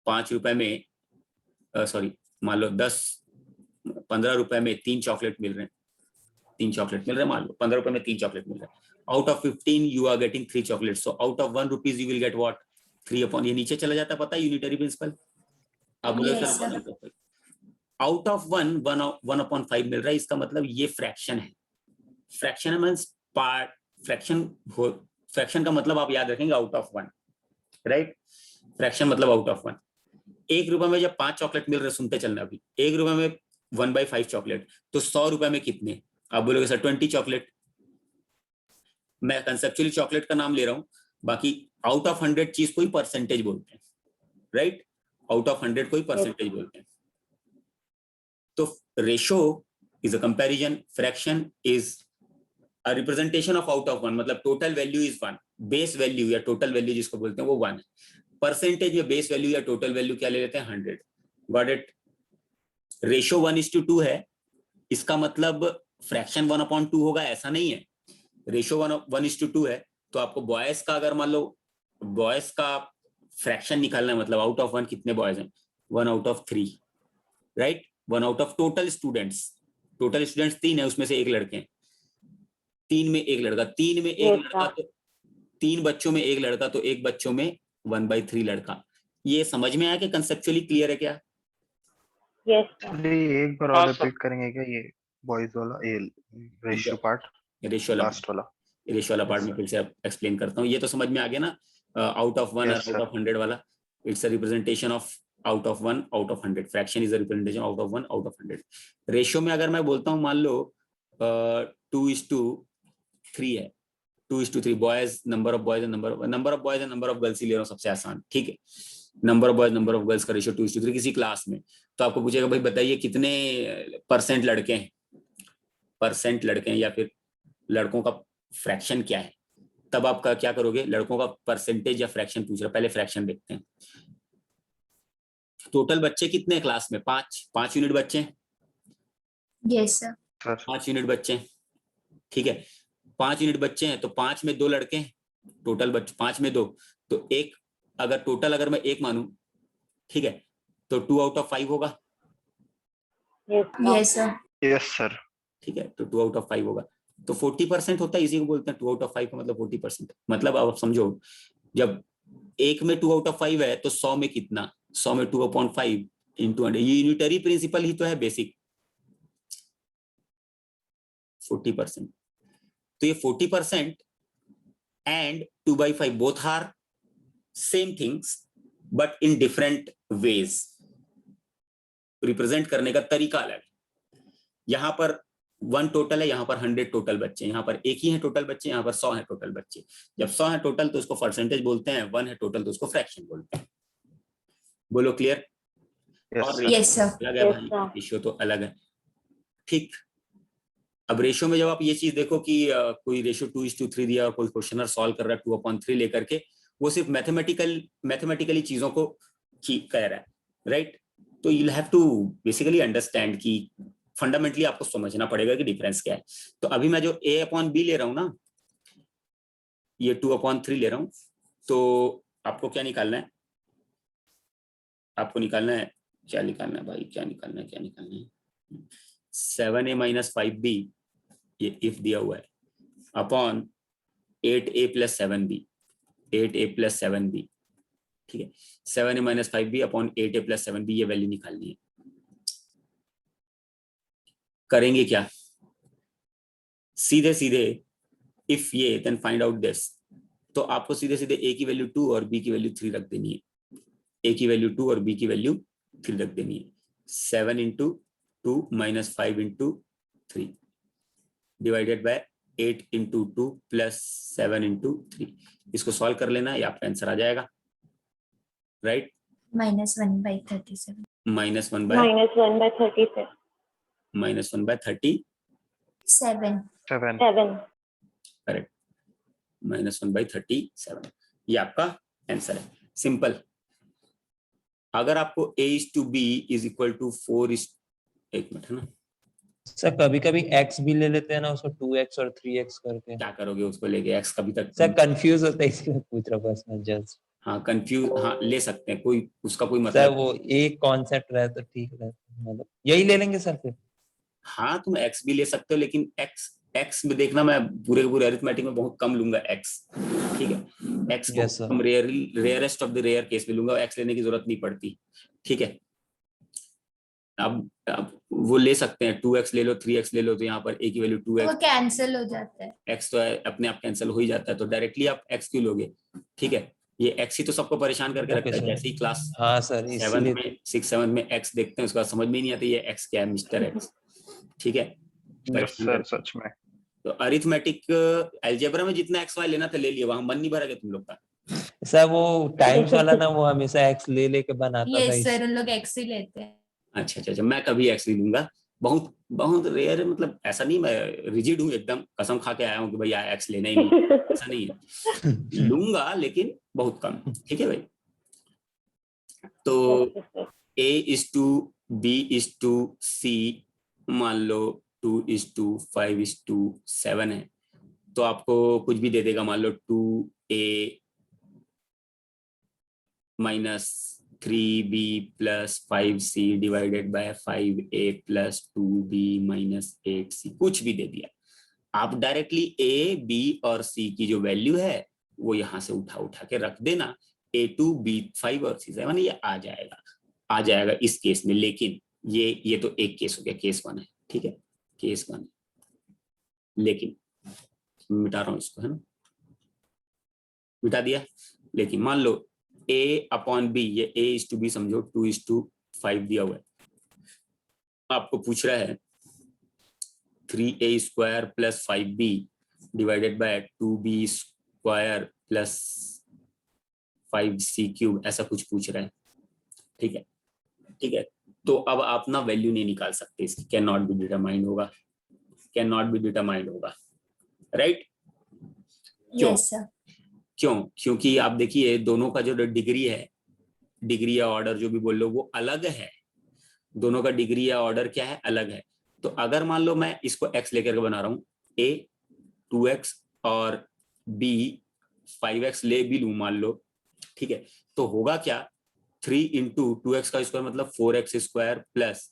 5 रुपए में सॉरी, मान लो 15 रुपए में 3 चॉकलेट मिल रहे हैं, 3 चॉकलेट मिल रहे हैं, मान लो 15 रुपए में 3 चॉकलेट मिल रहे हैं। Out of 15 you are getting 3 chocolate, so out of 1 rupees you will get what? 3 upon, ये नीचे चला जाता है, पता है यूनिटरी प्रिंसिपल। अब बोलो Yes, सर आउट ऑफ 1/5 मिल रहा है, इसका मतलब ये फ्रैक्शन है। फ्रैक्शन है मींस पार्ट, फ्रैक्शन का मतलब आप याद रखेंगे आउट ऑफ 1, राइट। फ्रैक्शन मतलब आउट ऑफ 1। 1 रुपए में जब 5 चॉकलेट मिल रहे, सुनते चलना, अभी 1 रुपए में 1/5 चॉकलेट, तो 100 रुपए में कितने? आप बोलोगे सर 20 चॉकलेट। मैं कंसेप्चुअली चॉकलेट का नाम ले रहा हूं, बाकी आउट ऑफ 100 चीज को ही परसेंटेज बोलते हैं, राइट। आउट ऑफ 100 को ही परसेंटेज बोलते हैं। तो ratio is a comparison, fraction is a representation of out of 1, मतलब total value is 1, base value या टोटल वैल्यू जिसको बोलते हैं वो 1 है। परसेंटेज में बेस वैल्यू या टोटल वैल्यू क्या ले लेते हैं? 100। Got it? रेशो 1:2 है, इसका मतलब फ्रैक्शन 1/2 होगा ऐसा नहीं है। रेशो 1:2 है, तो आपको बॉयज का, अगर मान लो बॉयज का फ्रैक्शन निकालना है, मतलब आउट ऑफ 1 कितने बॉयज हैं? 1 out of 3, right. 1 out of total students, total students 3 है, उसमें से 1 लड़के हैं, 3 में 1 लड़का, 3 में 1 लड़का, तो 3 बच्चों में 1 लड़का, तो 1 बच्चों में 1/3 लड़का। ये समझ में आया कि कंसेप्चुअली क्लियर है क्या? यस चलिए एक बार हाँ और सर। रिपीट करेंगे क्या ये बॉयज वाला, ये रेशियो पार्ट, रेशियो वाला, लास्ट वाला? रेशियो वाला पार्ट Yes, में sir. फिर से एक्सप्लेन करता हूँ। ये तो समझ में आ गया ना, आउट ऑफ 1 और Yes, आउट sir. ऑफ 100 वाला। It's a representation of out of 1 out of 100। Fraction is a representation out of 1 out of 100। Ratio में अगर मैं बोलता हूँ, मान लो 2:3 है, 2:3 boys, number of boys and number of boys and number of girls ही ले रहा हूँ, सबसे आसान, ठीक है। Number of boys number of girls का रेशियो 2:3 किसी क्लास में, तो आपको पूछेगा भाई बताइए कितने परसेंट लड़के हैं, परसेंट लड़के हैं, या फिर लड़कों का फ्रैक्शन क्या है। तब आप क्या करोगे? लड़कों का परसेंटेज या फ्रैक्शन पूछ रहा, पहले फ्रैक्शन देखते हैं। टोटल बच्चे कितने क्लास में? 5 यूनिट बच्चे हैं। Yes, sir. 5 यूनिट बच्चे हैं, ठीक है। 5 यूनिट बच्चे हैं, तो 5 में 2 लड़के हैं, टोटल बच्चे 5 में 2, तो एक, अगर टोटल अगर मैं 1 मानूं, ठीक है, तो 2 आउट ऑफ 5 होगा, Yes, sir. Yes, sir. ठीक है। तो 2 आउट ऑफ 5 होगा, तो 40% होता है, इसी को बोलते हैं 2 आउट ऑफ 5 का मतलब 40%। मतलब अब समझो, जब एक में 2 आउट ऑफ 5 है, तो 100 में कितना? 100 में 2/5 इंटू 100। ये यूनिटरी प्रिंसिपल ही तो है, बेसिक 40%। तो ये 40% and 2/5 both are same things but in different ways. Represent करने का तरीका अलग। यहां पर 1 टोटल है, यहां पर 100 टोटल बच्चे, यहां पर 1 ही है टोटल बच्चे, यहां पर 100 है टोटल बच्चे। जब 100 है टोटल तो उसको परसेंटेज बोलते हैं, 1 है टोटल तो उसको फ्रैक्शन बोलते हैं। बोलो क्लियर? Yes, और sir. Yes, sir. अलग है भाई, रेशियो तो अलग है, ठीक। अब रेशियो में जब आप ये चीज देखो कि कोई रेशियो 2:3 दिया और कोई क्वेश्चनर सॉल्व कर रहा है 2/3 लेकर के, वो सिर्फ मैथमेटिकली चीजों को कह रहा है, राइट। तो you have to basically understand कि फंडामेंटली आपको समझना पड़ेगा कि डिफरेंस क्या है। तो अभी मैं जो a/b ले रहा हूं ना, ये 2/3 ले रहा हूं, तो आपको क्या निकालना है? आपको निकालना है, क्या निकालना है भाई, क्या निकालना है? 7a - 5b, ये इफ दिया हुआ है, upon 8a + 7b, 8a + 7b, ठीक है। 7a - 5b upon 8a + 7b, ये वैल्यू निकालनी है। करेंगे क्या? सीधे इफ ये देन फाइंड आउट दिस, तो आपको सीधे सीधे a की वैल्यू 2 और b की वैल्यू 3 रख देनी है। a की वैल्यू 2 और b की वैल्यू 3 रख देनी है। 7 into 2 minus 5 into 3 divided by 8 into 2 plus 7 into 3। इसको सॉल्व कर लेना, ये आपका आंसर आ जाएगा, राइट। -1/37. -1 बाय -1/37. -1/37, 7. 7 करेक्ट, -1/37 ये आपका आंसर है। सिंपल। अगर आपको a/b इज इक्वल टू 4 एक मिनट है ना, सर कभी कभी x भी ले लेते हैं ना, उसको 2x और 3x करके। क्या करोगे उसको लेके, x कभी तक सर कंफ्यूज होता है इसलिए पूछ रहा हूँ बस मैं जस्ट। हाँ कंफ्यूज, हाँ ले सकते हैं, कोई उसका कोई सर मतलब। वो एक कॉन्सेप्ट रहे तो ठीक रहता, मतलब यही ले लेंगे सर फिर। हाँ तुम x भी ले सकते हो, लेकिन x में देखना, मैं पूरे के पूरे अरिथमेटिक में बहुत कम लूंगा x, ठीक है। x को Yes, sir. हम rarest of the rare case में लूंगा, x लेने की जरूरत नहीं पड़ती, ठीक है। अब वो ले सकते हैं, 2x ले लो, 3x ले लो, तो यहाँ पर a की वैल्यू 2x, वो कैंसिल हो जाता है। x तो अपने आप कैंसिल हो ही जाता है, तो डायरेक्टली आप x क्यों लोगे, ठीक है। ये x ही तो सबको परेशान करके Okay, रखता है, sir. जैसे ही क्लास हाँ सर 7 इसीलिए में 6-7 में x देखते हैं, उसका समझ में ही नहीं आता ये x क्या है, मिस्टर x, ठीक है। यस सर, सच में। तो अरिथमेटिक अलजेब्रा में जितना एक्स वाई लेना था ले लिया, वहां मन नहीं भरा तुम लोग का। सर वो टाइम्स वाला ना, वो हमेशा x ले लेके बनाता था यस सर, उन लोग एक्स ही लेते हैं। अच्छा, मैं कभी एक्स नहीं लूंगा, बहुत बहुत रेयर है, मतलब ऐसा नहीं मैं रिजिड हूँ एकदम, कसम खा के आया हूँ कि भाई एक्स लेना ही नहीं, ऐसा नहीं है, लूंगा लेकिन बहुत कम, ठीक है भाई। तो a/b/c मान लो 2:5:7 है, तो आपको कुछ भी दे देगा, मान लो 2a minus 3b plus 5c divided by 5a plus 2b minus 8c, कुछ भी दे दिया। आप डायरेक्टली a, b और c की जो वैल्यू है वो यहां से उठा के रख देना, a2, b5 और c7 ये आ जाएगा इस केस में। लेकिन ये तो एक केस हो गया, केस 1 है, ठीक है, केस 1। लेकिन मिटा रहा हूं इसको, है ना, मिटा दिया। लेकिन मान लो a/b, ये a/b समझो 2:5 दिया हुआ है, आपको पूछ रहा है 3a² plus 5b divided by 2b² plus 5c³, ऐसा कुछ पूछ रहा है, ठीक है। तो अब आप ना वैल्यू नहीं निकाल सकते इसकी, कैन नॉट बी डिटरमाइंड होगा, राइट। Yes sir. क्योंकि आप देखिए दोनों का जो डिग्री है, डिग्री या ऑर्डर जो भी बोल लो, वो अलग है, दोनों का डिग्री या ऑर्डर क्या है, अलग है। तो अगर मान लो मैं इसको x लेकर के बना रहा हूँ, a 2x और b 5x ले भी लूं मान लो, ठीक है, तो होगा क्या, 3 इंटू 2x का स्क्वायर मतलब 4x² प्लस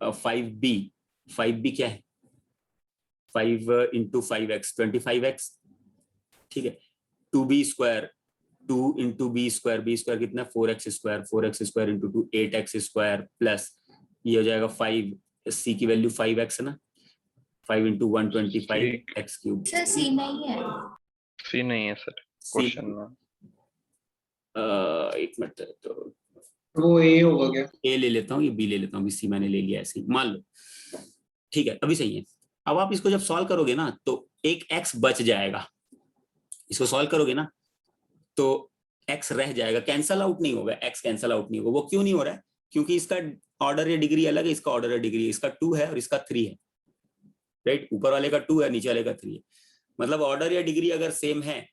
5b क्या है, 5 इंटू 5x 25x, ठीक है। 2b² 2 इंटू b² कितना, 4x² इंटू 2 8x² प्लस ये हो जाएगा 5, c की वैल्यू 5x है ना, 5 इंटू 125x³ सर सी नहीं है। सी नहीं है सर क्वेश्चन में। एक मिनट, तो वो ए होगा क्या? ए ले लेता हूँ, ये बी ले लेता हूँ, सी मैंने ले लिया ऐसे ही मान लो, ठीक है, अभी सही है। अब आप इसको जब सॉल्व करोगे ना तो एक x बच जाएगा, इसको सॉल्व करोगे ना तो x रह जाएगा, कैंसल आउट नहीं होगा, x कैंसल आउट नहीं होगा। वो क्यों नहीं हो रहा है, क्योंकि इसका ऑर्डर या डिग्री अलग है, इसका ऑर्डर या डिग्री, इसका 2 है और इसका 3 है, राइट। ऊपर वाले का 2 है, नीचे वाले का 3 है, मतलब ऑर्डर या डिग्री अगर सेम है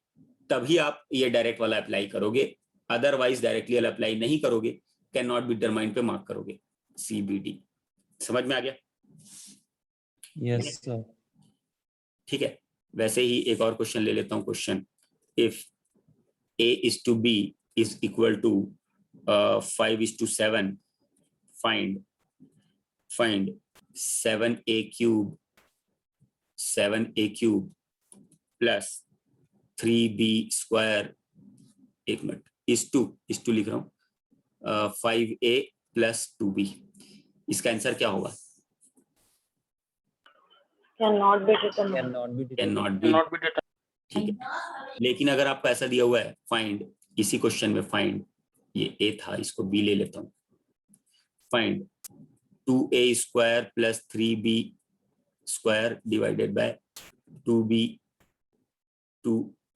तभी आप ये डायरेक्ट वाला अप्लाई करोगे, अदरवाइज डायरेक्टली वाला अप्लाई नहीं करोगे, कैन नॉट बी डिटरमाइंड पे मार्क करोगे, CBD। समझ में आ गया? Yes sir. ठीक है। वैसे ही एक और क्वेश्चन ले लेता हूँ, question if a/b is equal to 5:7, find 7a³ plus 3b², एक मिनट, is to लिख रहा हूँ, 5a plus 2b, इसका आंसर क्या होगा? Cannot be determined. Cannot be, ठीक है। लेकिन अगर आपको ऐसा दिया हुआ है फाइंड, इसी क्वेश्चन में फाइंड, ये ए था, इसको बी ले लेता हूँ, find 2a square plus 3b square divided by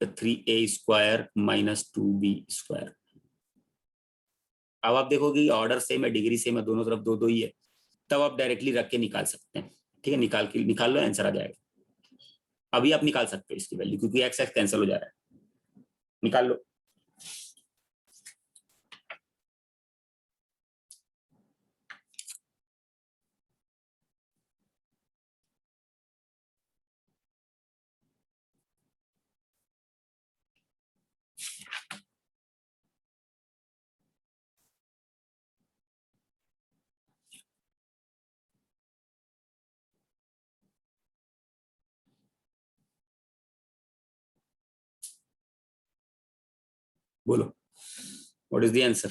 3a square minus 2b square. अब आप देखोगे ऑर्डर सेम है, डिग्री सेम है, दोनों तरफ दो दो ही है, तब आप डायरेक्टली रख के निकाल सकते हैं। ठीक है, निकाल लो, आंसर आ जाएगा। अभी आप निकाल सकते हो इसकी वैल्यू, क्योंकि एक्स एक्स कैंसिल हो जा रहा है, निकाल लो। बोलो, what is the answer?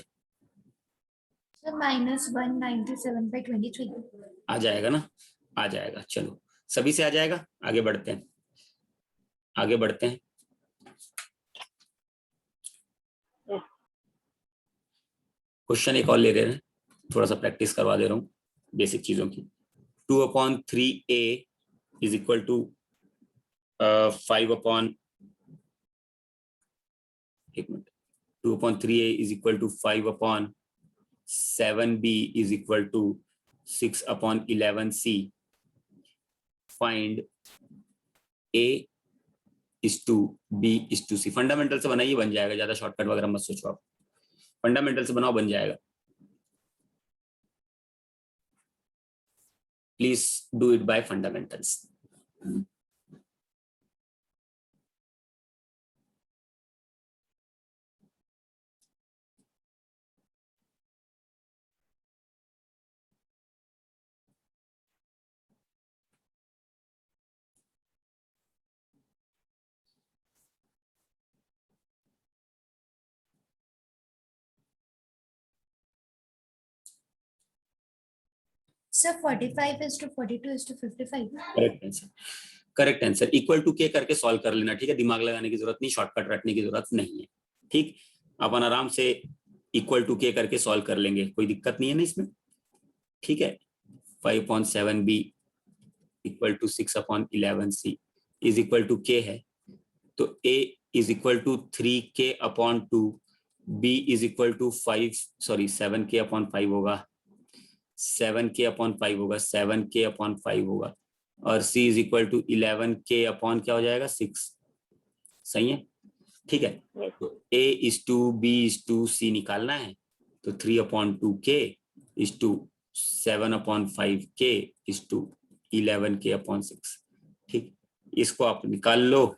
Sir -197/23। आ जाएगा ना, आ जाएगा। चलो सभी से आ जाएगा, आगे बढ़ते हैं, आगे बढ़ते हैं। क्वेश्चन एक और ले रहे हैं, थोड़ा सा प्रैक्टिस करवा दे रहा हूँ बेसिक चीजों की। 2/3a इज इक्वल टू 5 एक minute, 2/3a is equal to 5/7b is equal to 6/11c। Find a is to b is to c। Fundamental से बनाइए, बन जाएगा, ज्यादा शॉर्टकट वगैरह मत सोचो आप, फंडामेंटल से बनाओ, बन जाएगा। Please do it by fundamentals. Sir 45:42:55। Correct answer, correct answer. Equal to के करके सॉल्व कर लेना, ठीक है, दिमाग लगाने की जरूरत नहीं, शॉर्टकट रटने की जरूरत नहीं है। ठीक, अपन आराम से इक्वल टू के करके सॉल्व कर लेंगे, कोई दिक्कत नहीं है ना इसमें। ठीक है, 5/7b equal to 6/11c is equal to k है, तो a is equal to 3k/2, b is equal to 7k/5 होगा, 7k/5 होगा, 7k/5 होगा, और c is equal to 11k/ क्या हो जाएगा, 6। सही है, ठीक है। तो a is to b is to c निकालना है, तो 3/2k is to 7/5k is to 11k/6। ठीक, इसको आप निकाल लो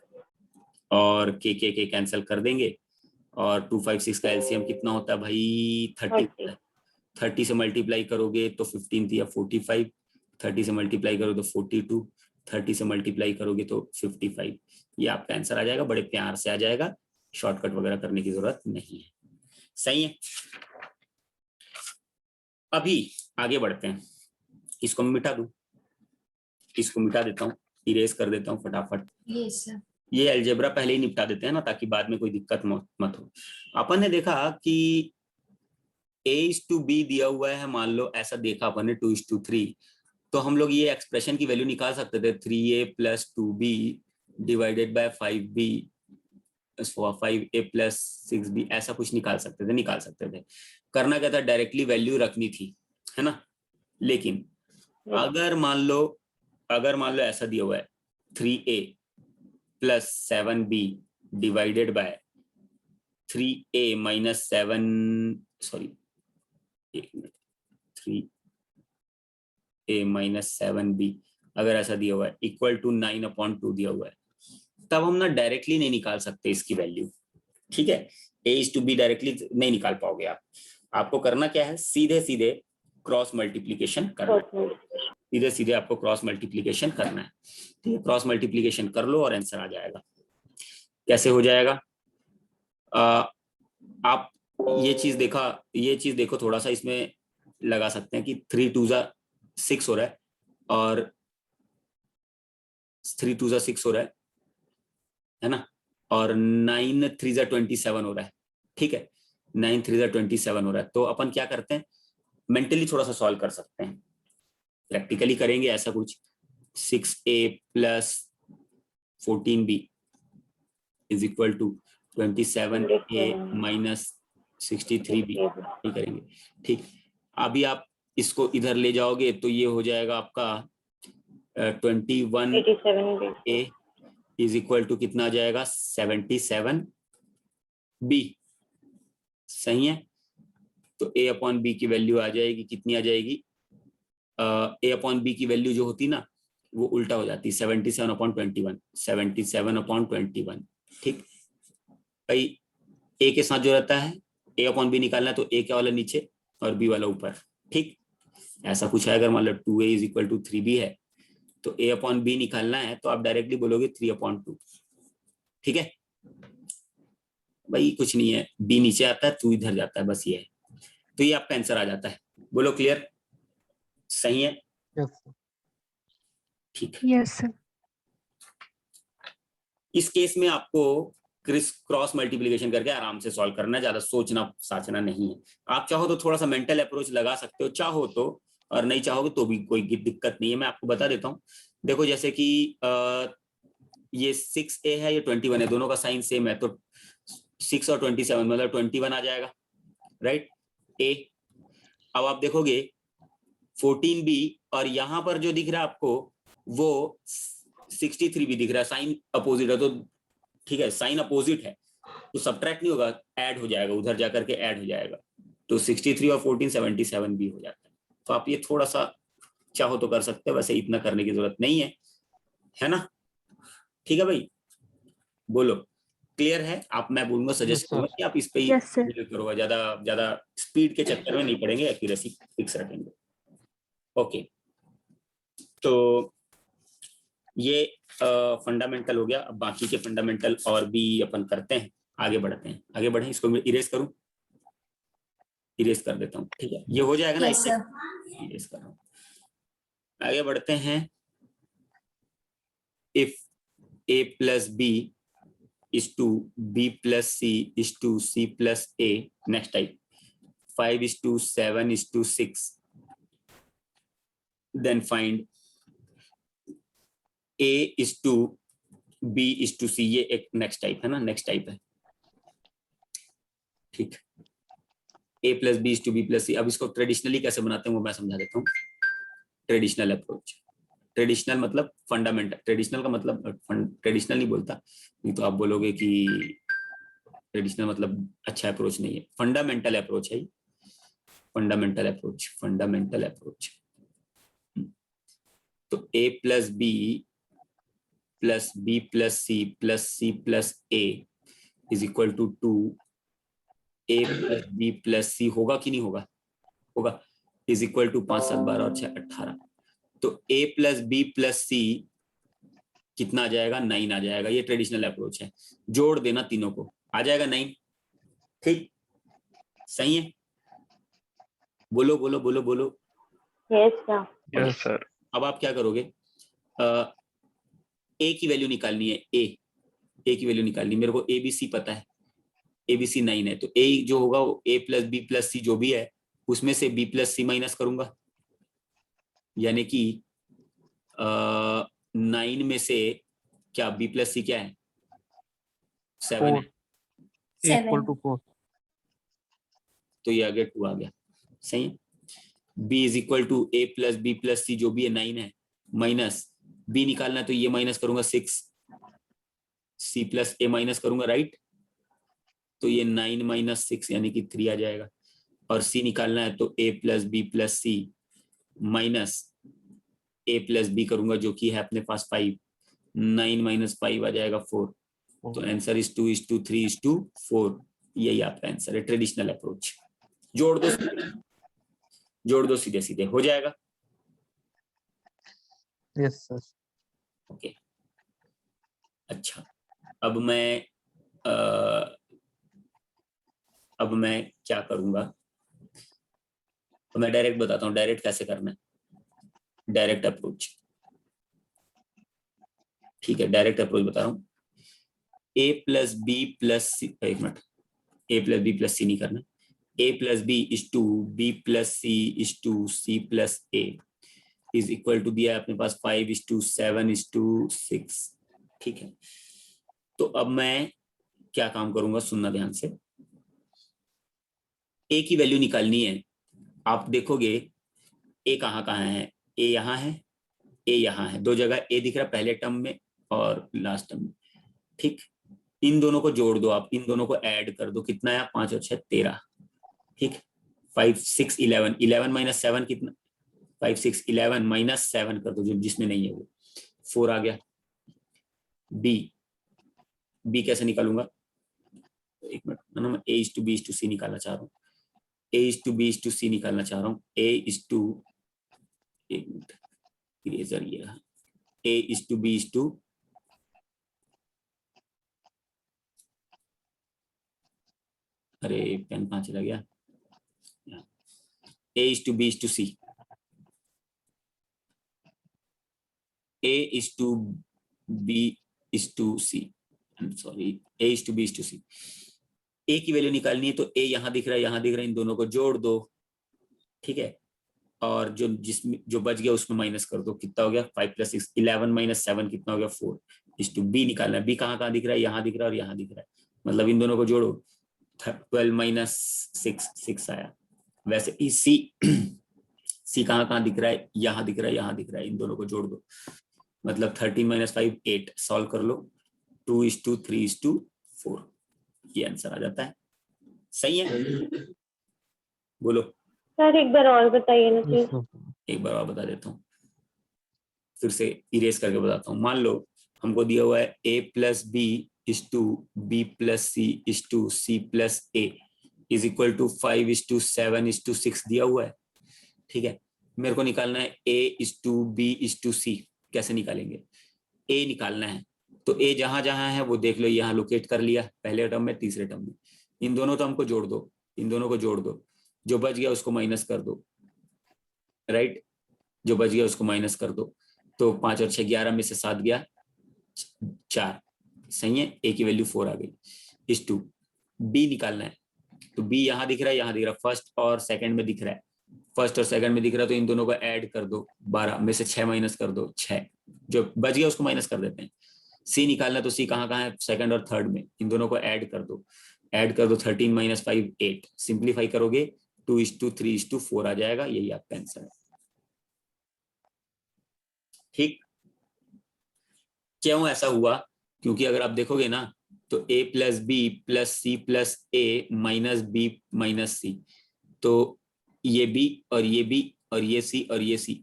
और के कैंसिल कर देंगे, और 2 5 6 का एलसीएम कितना होता है भाई, 30। 30 से मल्टीप्लाई करोगे तो 15 या 45, 30 से मल्टीप्लाई करो तो 42, 30 से मल्टीप्लाई करोगे तो 55। ये आपका आंसर आ जाएगा, बड़े प्यार से आ जाएगा, शॉर्टकट वगैरह करने की जरूरत नहीं है। सही है, अभी आगे बढ़ते हैं। इसको मैं मिटा दूं, इसको मिटा देता हूँ, इरेज कर देता हूँ फटाफट। Yes sir. ये अलजेब्रा पहले ही निपटा देते हैं ना, ताकि बाद में कोई दिक्कत मत हो। अपन ने देखा कि a/b दिया हुआ है, मान लो ऐसा देखा अपन ने 2:3, तो हम लोग ये एक्सप्रेशन की वैल्यू निकाल सकते थे 3a + 2b divided by 5b 5a + 6b, ऐसा कुछ निकाल सकते थे। करना क्या था, डायरेक्टली वैल्यू रखनी थी, है ना। लेकिन अगर मान लो ऐसा दिया हुआ है 3a + 7b divided by 3a - 7, sorry 3a - 7b, अगर ऐसा दिया हुआ है इक्वल टू 9/2 दिया हुआ है, तब हम ना डायरेक्टली नहीं निकाल सकते इसकी वैल्यू। ठीक है, a/b डायरेक्टली नहीं निकाल पाओगे आप। आपको करना क्या है, सीधे सीधे क्रॉस मल्टीप्लीकेशन करना है, सीधे सीधे आपको क्रॉस मल्टीप्लीकेशन करना है। ठीक है, क्रॉस मल्टीप्लीकेशन कर लो और आंसर आ जाएगा। कैसे हो जाएगा, आप ये चीज देखो, थोड़ा सा इसमें लगा सकते हैं कि 3 2 6 हो रहा है, और 3 2 6 हो रहा है ना, और 9 3 जा 27 हो रहा है, ठीक है, 9 3 जा 27 हो रहा है। तो अपन क्या करते हैं, मेंटली थोड़ा सा सॉल्व कर सकते हैं, प्रैक्टिकली करेंगे ऐसा कुछ। 6a plus 14b is equal to 27a minus 63b करेंगे, ठीक। अभी आप इसको इधर ले जाओगे तो ये हो जाएगा आपका 21a इज इक्वल टू कितना आ जाएगा, 77b, सही है। तो a अपॉन b की वैल्यू आ जाएगी, कितनी आ जाएगी, a अपॉन b की वैल्यू जो होती ना वो उल्टा हो जाती है, 77/21, 77/21, ठीक। भाई a के साथ जो रहता है a अपॉन b निकालना है तो a क्या वाला नीचे और b वाला ऊपर, ठीक। ऐसा कुछ है, अगर मान लो 2a is equal to 3b है तो a अपॉन b निकालना है तो आप डायरेक्टली बोलोगे 3/2, ठीक है। भाई कुछ नहीं है, b नीचे आता है 2 इधर जाता है, बस ये है। तो ये आपका आंसर आ जाता है। बोलो क्लियर, सही है, Yes, sir. ठीक। Yes, sir. इस केस में आपको क्रॉस मल्टीप्लिकेशन करके आराम से सॉल्व करना है, ज्यादा सोचना साचना नहीं है। आप चाहो तो थोड़ा सा मेंटल अप्रोच लगा सकते हो, चाहो तो, और नहीं चाहोगे तो भी कोई दिक्कत नहीं है। मैं आपको बता देता हूँ, देखो जैसे कि ये 6a है, ये 21 है, दोनों का साइन सेम है, तो 6 और 27 मतलब 21 आ जाएगा, राइट, a। अब आप देखोगे 14b और यहाँ पर जो दिख रहा है आपको वो 63b दिख रहा है, साइन अपोजिट है, तो ठीक है, साइन अपोजिट है तो सब्ट्रैक्ट नहीं होगा, ऐड हो जाएगा, उधर जाकर के ऐड हो जाएगा, तो 63 और 14 77b हो जाता है। तो आप ये थोड़ा सा चाहो तो कर सकते हो, वैसे इतना करने की जरूरत नहीं है ना, ठीक है भाई। बोलो क्लियर है आप, मैं बोलूंगा सजेस्ट Yes, sir. करूंगा कि आप इस पे ही Yes, sir. करो, ज्यादा स्पीड के चक्कर में नहीं पड़ेंगे, एक्यूरेसी फिक्स रखेंगे। ओके, तो ये फंडामेंटल हो गया। अब बाकी के फंडामेंटल और भी अपन करते हैं, आगे बढ़ते हैं, आगे बढ़े। इसको मैं इरेज करूं, इरेज कर देता हूँ, ठीक है, ये हो जाएगा ना, Yes, इससे sir. इरेज कर रहा हूं। आगे बढ़ते हैं। If a plus b is to b plus c is to c plus a, next type 5:7:6, then find a is to b is to c, ये एक नेक्स्ट टाइप है ना, नेक्स्ट टाइप है, ठीक। a plus B is to B plus c. अब इसको traditionally कैसे बनाते हैं वो मैं समझा देता हूँ। ट्रेडिशनल अप्रोच, ट्रेडिशनल मतलब फंडामेंटल, ट्रेडिशनल का मतलब ट्रेडिशनल नहीं बोलता, नहीं तो आप बोलोगे कि ट्रेडिशनल मतलब अच्छा अप्रोच नहीं है, फंडामेंटल अप्रोच है, फंडामेंटल अप्रोच, फंडामेंटल अप्रोच। तो a plus B plus B plus c plus a is equal to 2a plus B plus c, होगा कि नहीं होगा, होगा, इज इक्वल टू 5 7 12 और 6 18। तो a प्लस बी प्लस सी कितना आ जाएगा, 9 आ जाएगा। ये ट्रेडिशनल अप्रोच है, जोड़ देना तीनों को, आ जाएगा 9, ठीक, सही है। बोलो बोलो बोलो बोलो। Yes sir. Yes sir. अब आप क्या करोगे, a की वैल्यू निकालनी है, a की वैल्यू निकालनी, मेरे को ABC पता है, ABC 9 है, तो a जो होगा वो a plus B plus c जो भी है उसमें से b प्लस सी माइनस करूंगा, यानी कि 9 में से क्या b प्लस सी क्या है, 7 है, A equal to 4. तो ये आगे 2 आ गया, सही है। b is equal to a plus B plus c जो भी है 9 है, माइनस b निकालना है तो ये माइनस करूंगा 6, c प्लस a माइनस करूंगा, राइट, तो ये 9 माइनस 6 यानी कि 3 आ जाएगा। और c निकालना है तो a plus B plus C minus a plus B करूंगा जो कि है अपने पास 5, 9 माइनस 5 आ जाएगा 4, तो आंसर इज 2:3:4। यही आपका आंसर है, ट्रेडिशनल अप्रोच। जोड़ दो सीधे सीधे हो जाएगा। Yes, sir. ओके, अच्छा, अब मैं क्या करूंगा, तो मैं डायरेक्ट बताता हूँ, डायरेक्ट कैसे करना है, डायरेक्ट अप्रोच, ठीक है, डायरेक्ट अप्रोच बता रहा हूँ। A plus B plus c, एक minute, a plus B plus c नहीं करना, a plus B is to B plus C is to C plus A is equal to दिया है अपने पास 5:7:6। ठीक है, तो अब मैं क्या काम करूंगा, सुनना ध्यान से। ए की वैल्यू निकालनी है। आप देखोगे ए कहाँ कहाँ है, ए यहाँ है, ए यहाँ है, दो जगह ए दिख रहा है, पहले टर्म में और लास्ट टर्म में। ठीक, इन दोनों को जोड़ दो, आप इन दोनों को ऐड कर दो, कितना है 5 और 6 13। ठीक, 5 6 11, 11 माइनस 7 कितना, 5 6 11 माइनस 7 कर दो, जो जिसमें नहीं है वो 4 आ गया। बी कैसे निकालूंगा, एक मिनट ना, मैं a is to b is to c निकालना चाह रहा हूँ, a is to b is to c निकालना चाह रहा हूँ। ए इज टू, एक मिनट, इरेजर ये रहा, a is to b is to, अरे पेन कहाँ चला गया, a is to b is to c, a is to b is to c, sorry, a is to b is to c. A की value निकालनी है, तो ए यहाँ दिख रहा है, यहाँ दिख रहा है, इन दोनों को जोड़ दो। ठीक है, और जिसमें जो बच गया उसमें माइनस कर दो, कितना हो गया 5 + 6 11 माइनस 7 कितना हो गया 4 इज टू बी निकालना है। बी कहाँ दिख रहा है, यहाँ दिख रहा है और यहाँ दिख रहा है, मतलब इन दोनों को जोड़ो, 12 माइनस 6 आया। वैसे ही सी कहाँ दिख रहा है, यहाँ दिख रहा है, यहाँ दिख रहा है, इन दोनों को जोड़ दो, मतलब 13 माइनस 5 8, सॉल्व कर लो, 2:3:4, ये आंसर आ जाता है। सही है, बोलो। सर एक बार और बताइए ना प्लीज। एक बार और बता देता हूँ, फिर से इरेज करके बताता हूँ। मान लो हमको दिया हुआ है a plus B is to B plus C is to C plus A is equal to 5:7:6 दिया हुआ है। ठीक है, मेरे को निकालना है a is to b is to c. कैसे निकालेंगे, a निकालना है तो a जहां जहां है वो देख लो, यहाँ लोकेट कर लिया, पहले टर्म में तीसरे टर्म में, इन दोनों टर्म को जोड़ दो, इन दोनों को जोड़ दो, जो बच गया उसको माइनस कर दो, राइट, जो बच गया उसको माइनस कर दो, तो 5 और 6 11 में से 7 गया 4, सही है, a की वैल्यू 4 आ गई। इस टू b निकालना है, तो b यहाँ दिख रहा है, यहाँ दिख रहा है, फर्स्ट और सेकंड में दिख रहा है, फर्स्ट और सेकंड में दिख रहा है, तो इन दोनों को ऐड कर दो, 12 में से 6 माइनस कर दो 6, जो बच गया उसको माइनस कर देते हैं। c निकालना, तो c कहाँ है, सेकंड और थर्ड में, इन दोनों को ऐड कर दो, 13 माइनस 5 8, सिंप्लीफाई करोगे 2:3:4 आ जाएगा, यही आपका आंसर है। ठीक, क्यों ऐसा हुआ, क्योंकि अगर आप देखोगे ना तो a plus B plus c plus a minus b minus c, तो ये b और ये b और ये c और ये c,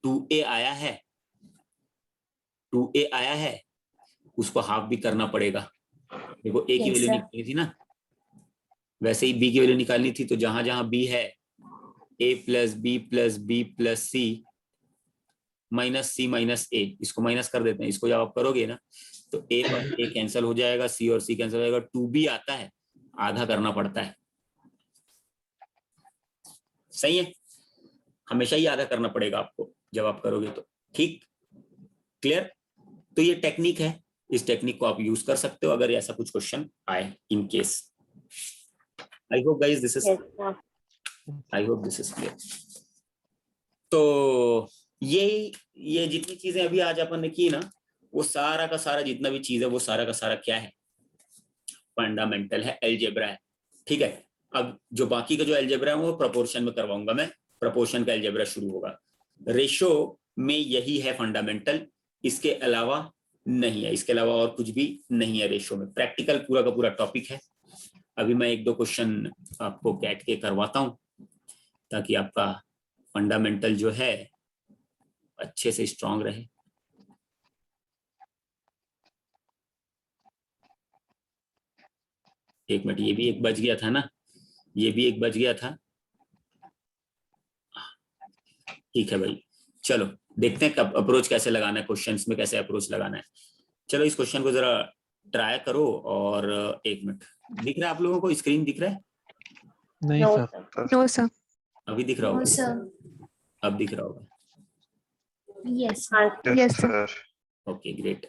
2a आया है, 2a आया है, उसको हाफ भी करना पड़ेगा। देखो a की वैल्यू निकालनी थी ना, वैसे ही b की वैल्यू निकालनी थी, तो जहां जहां b है a plus B plus C minus c minus a, इसको माइनस कर देते हैं, इसको जब आप करोगे ना तो a और a कैंसिल हो जाएगा, c और c कैंसिल हो जाएगा, 2b आता है, आधा करना पड़ता है, सही है, हमेशा ही आधा करना पड़ेगा आपको जब आप करोगे तो। ठीक, क्लियर, तो ये टेक्निक है, इस टेक्निक को आप यूज कर सकते हो अगर ऐसा कुछ क्वेश्चन आए in case. I hope guys this is, I hope this is clear. तो ये जितनी चीजें अभी आज अपन ने की ना, वो सारा का सारा जितना भी चीज है वो सारा का सारा क्या है, फंडामेंटल है, अलजेब्रा है। ठीक है, अब जो बाकी का जो अलजेब्रा है वो प्रोपोर्शन में करवाऊंगा मैं, प्रोपोर्शन का अलजेब्रा शुरू होगा। रेशो में यही है फंडामेंटल, इसके अलावा नहीं है, इसके अलावा और कुछ भी नहीं है रेशो में। प्रैक्टिकल पूरा का पूरा टॉपिक है। अभी मैं 1-2 क्वेश्चन आपको कैट के करवाता हूं ताकि आपका फंडामेंटल जो है अच्छे से स्ट्रांग रहे। एक मिनट, ये भी एक बच गया था ना, ये भी एक बच गया था। ठीक है भाई, चलो देखते हैं कब अप्रोच कैसे लगाना है, क्वेश्चंस में कैसे अप्रोच लगाना है। चलो इस क्वेश्चन को जरा ट्राई करो, और 1 मिनट, दिख रहा है आप लोगों को, स्क्रीन दिख रहा है? नहीं सर। No sir. अभी दिख रहा नो होगा, सर। अब दिख रहा होगा। यस हाँ yes sir. Sir okay great.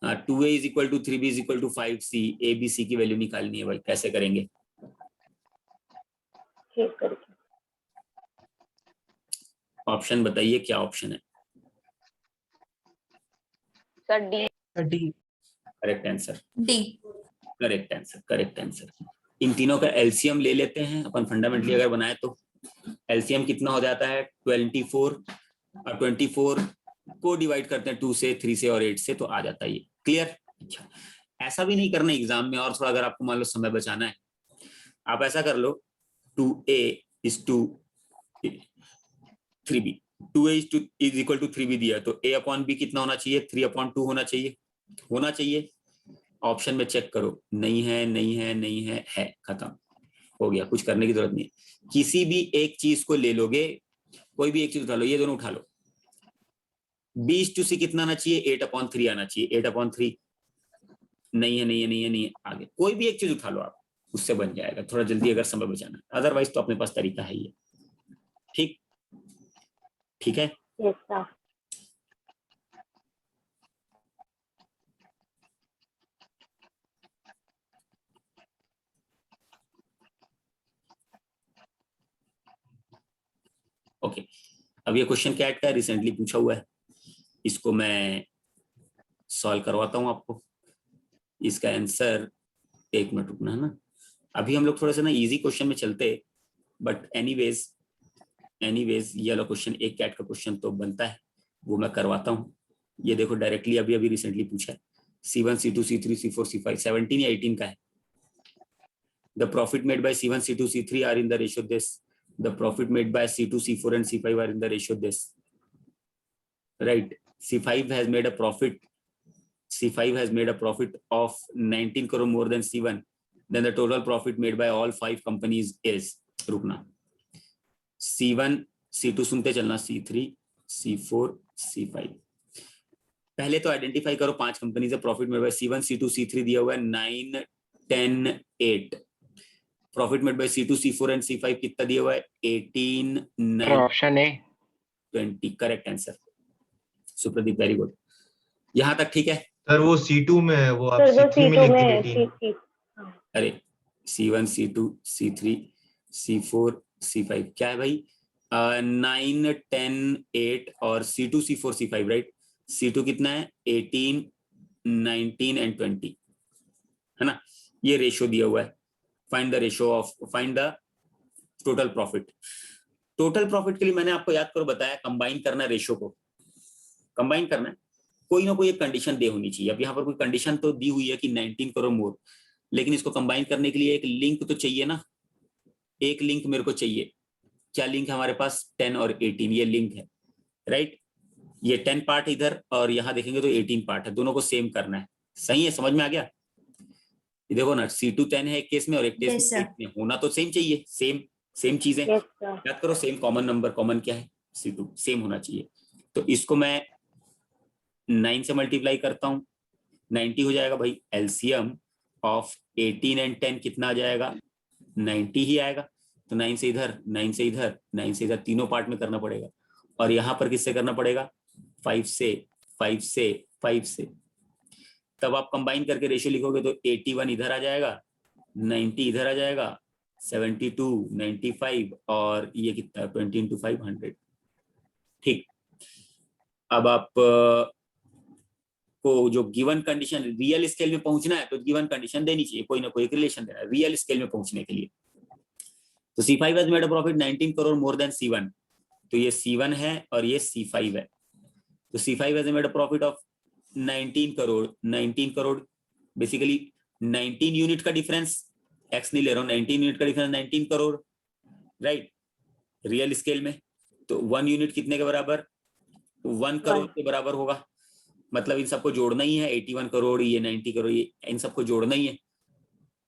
2a is equal to 3b is equal to 5c, a b c की वैल्यू निकालनी है भाई, कैसे करेंगे? ठीक करके ऑप्शन बताइए, क्या ऑप्शन है? Sir D. D. Correct answer, D. Correct answer, correct answer. इन तीनों का एलसीएम ले लेते हैं अपन, फंडामेंटली अगर बनाए तो एलसीएम कितना हो जाता है 24, और 24 को डिवाइड करते हैं 2 से, 3 से और 8 से, तो आ जाता है ये। क्लियर? अच्छा, ऐसा भी नहीं करना एग्जाम में, और थोड़ा अगर आपको मान लो समय बचाना है, आप ऐसा कर लो 2a is to 3b, 2a is equal to 3b दिया, तो a अपॉन b कितना होना चाहिए? 3/2 होना चाहिए, होना चाहिए। ऑप्शन में चेक करो, नहीं है, नहीं है, नहीं है, खत्म हो गया, कुछ करने की जरूरत नहीं है। किसी भी एक चीज को ले लोगे, कोई भी एक चीज उठा लो, ये दोनों उठा लो, b/c कितना आना चाहिए? 8/3 आना चाहिए, 8/3 नहीं है, नहीं है, नहीं है, नहीं है, आगे कोई भी एक चीज उठा लो आप, उससे बन जाएगा। थोड़ा जल्दी अगर समय बचाना, अदरवाइज तो अपने पास तरीका है ये। ठीक, ठीक है। Yes sir. ओके, अब ये क्वेश्चन कैट का रिसेंटली पूछा हुआ है, इसको मैं सॉल्व करवाता हूं आपको। इसका आंसर, एक मिनट रुकना है ना, अभी हम लोग थोड़ा सा ना इजी क्वेश्चन में चलते, बट एनीवेज ये वाला क्वेश्चन, एक कैट का क्वेश्चन तो बनता है, वो मैं करवाता हूँ। ये देखो डायरेक्टली अभी अभी रिसेंटली पूछा है, C1 C2 C3 C4 C5, 17 या 18 का है। The profit made by C1 C2 C3 are in the ratio this, the profit made by C2 C4 and C5 are in the ratio this, right? C5 has made a profit of 19 crore more than C1, then the total profit made by all 5 companies is, रुकना, C1 C2 सुनते चलना, C3 C4 C5, पहले तो identify करो 5 companies है, profit made by C1 C2 C3 दिया हुआ है 9 10 8, profit made bye C2 C4 and C5 कितना दिया हुआ है? 18 9 option A 20, correct answer. Supradeep, very good, यहां तक ठीक है? सर वो C2 में है, वो आप सर वो C3 में C2 लिख में दीजिए है। टीम। अरे C1 C2 C3 C4 C5 क्या है भाई? 9 10 8 और C2 C4 C5, right? C2 कितना है? 18 19 एंड 20, है ना? ये रेशियो दिया हुआ है। Find the ratio of, find the total profit. Total profit के लिए मैंने आपको याद करो बताया, कंबाइन करना, रेशियो को कंबाइन करना है, कोई ना कोई एक कंडीशन दे होनी चाहिए। अब यहाँ पर कोई कंडीशन तो दी हुई है कि 19 करोड़ मोर, लेकिन इसको कंबाइन करने के लिए एक लिंक तो चाहिए ना, एक लिंक मेरे को चाहिए। क्या लिंक है हमारे पास? 10 और 18, ये लिंक है, राइट? ये 10 पार्ट इधर और यहाँ देखेंगे तो 18 पार्ट है, दोनों को सेम करना है। सही है, समझ में आ गया? ये देखो ना, C2 10 है एक केस में और एक केस में होना तो सेम चाहिए, सेम चीजें याद करो, सेम कॉमन नंबर, कॉमन क्या है? C2, सेम होना चाहिए। तो इसको मैं 9 से मल्टीप्लाई करता हूँ, 90 हो जाएगा भाई। एलसीएम ऑफ 18 एंड 10 कितना आ जाएगा? 90 ही आएगा। तो 9 से इधर, 9 से इधर, 9 से इधर, तीनों पार्ट में करना पड़ेगा। और यहाँ पर किससे करना पड़ेगा? 5 से 5 से 5 से। तब आप कंबाइन करके रेशियो लिखोगे तो 81 इधर आ जाएगा, 90 इधर आ जाएगा, 72 95 और ये कितना? 20 into 5 100। ठीक, अब आप को जो गिवन कंडीशन, रियल स्केल में पहुंचना है तो गिवन कंडीशन देनी चाहिए, कोई ना कोई एक रिलेशन देना है रियल स्केल में पहुंचने के लिए। तो C5 has made a profit 19 crore more than C1, तो ये C1 है और ये C5 है। तो C5 has made a profit of 19 crore, basically 19 unit का डिफरेंस, एक्स नहीं ले रहा हूँ, 19 यूनिट का difference 19 crore, right? Real scale में तो 1 यूनिट कितने के बराबर? 1 करोड़ के बराबर होगा। मतलब इन सबको जोड़ना ही है, 81 करोड़, ये 90 करोड़, ये इन सबको जोड़ना ही है।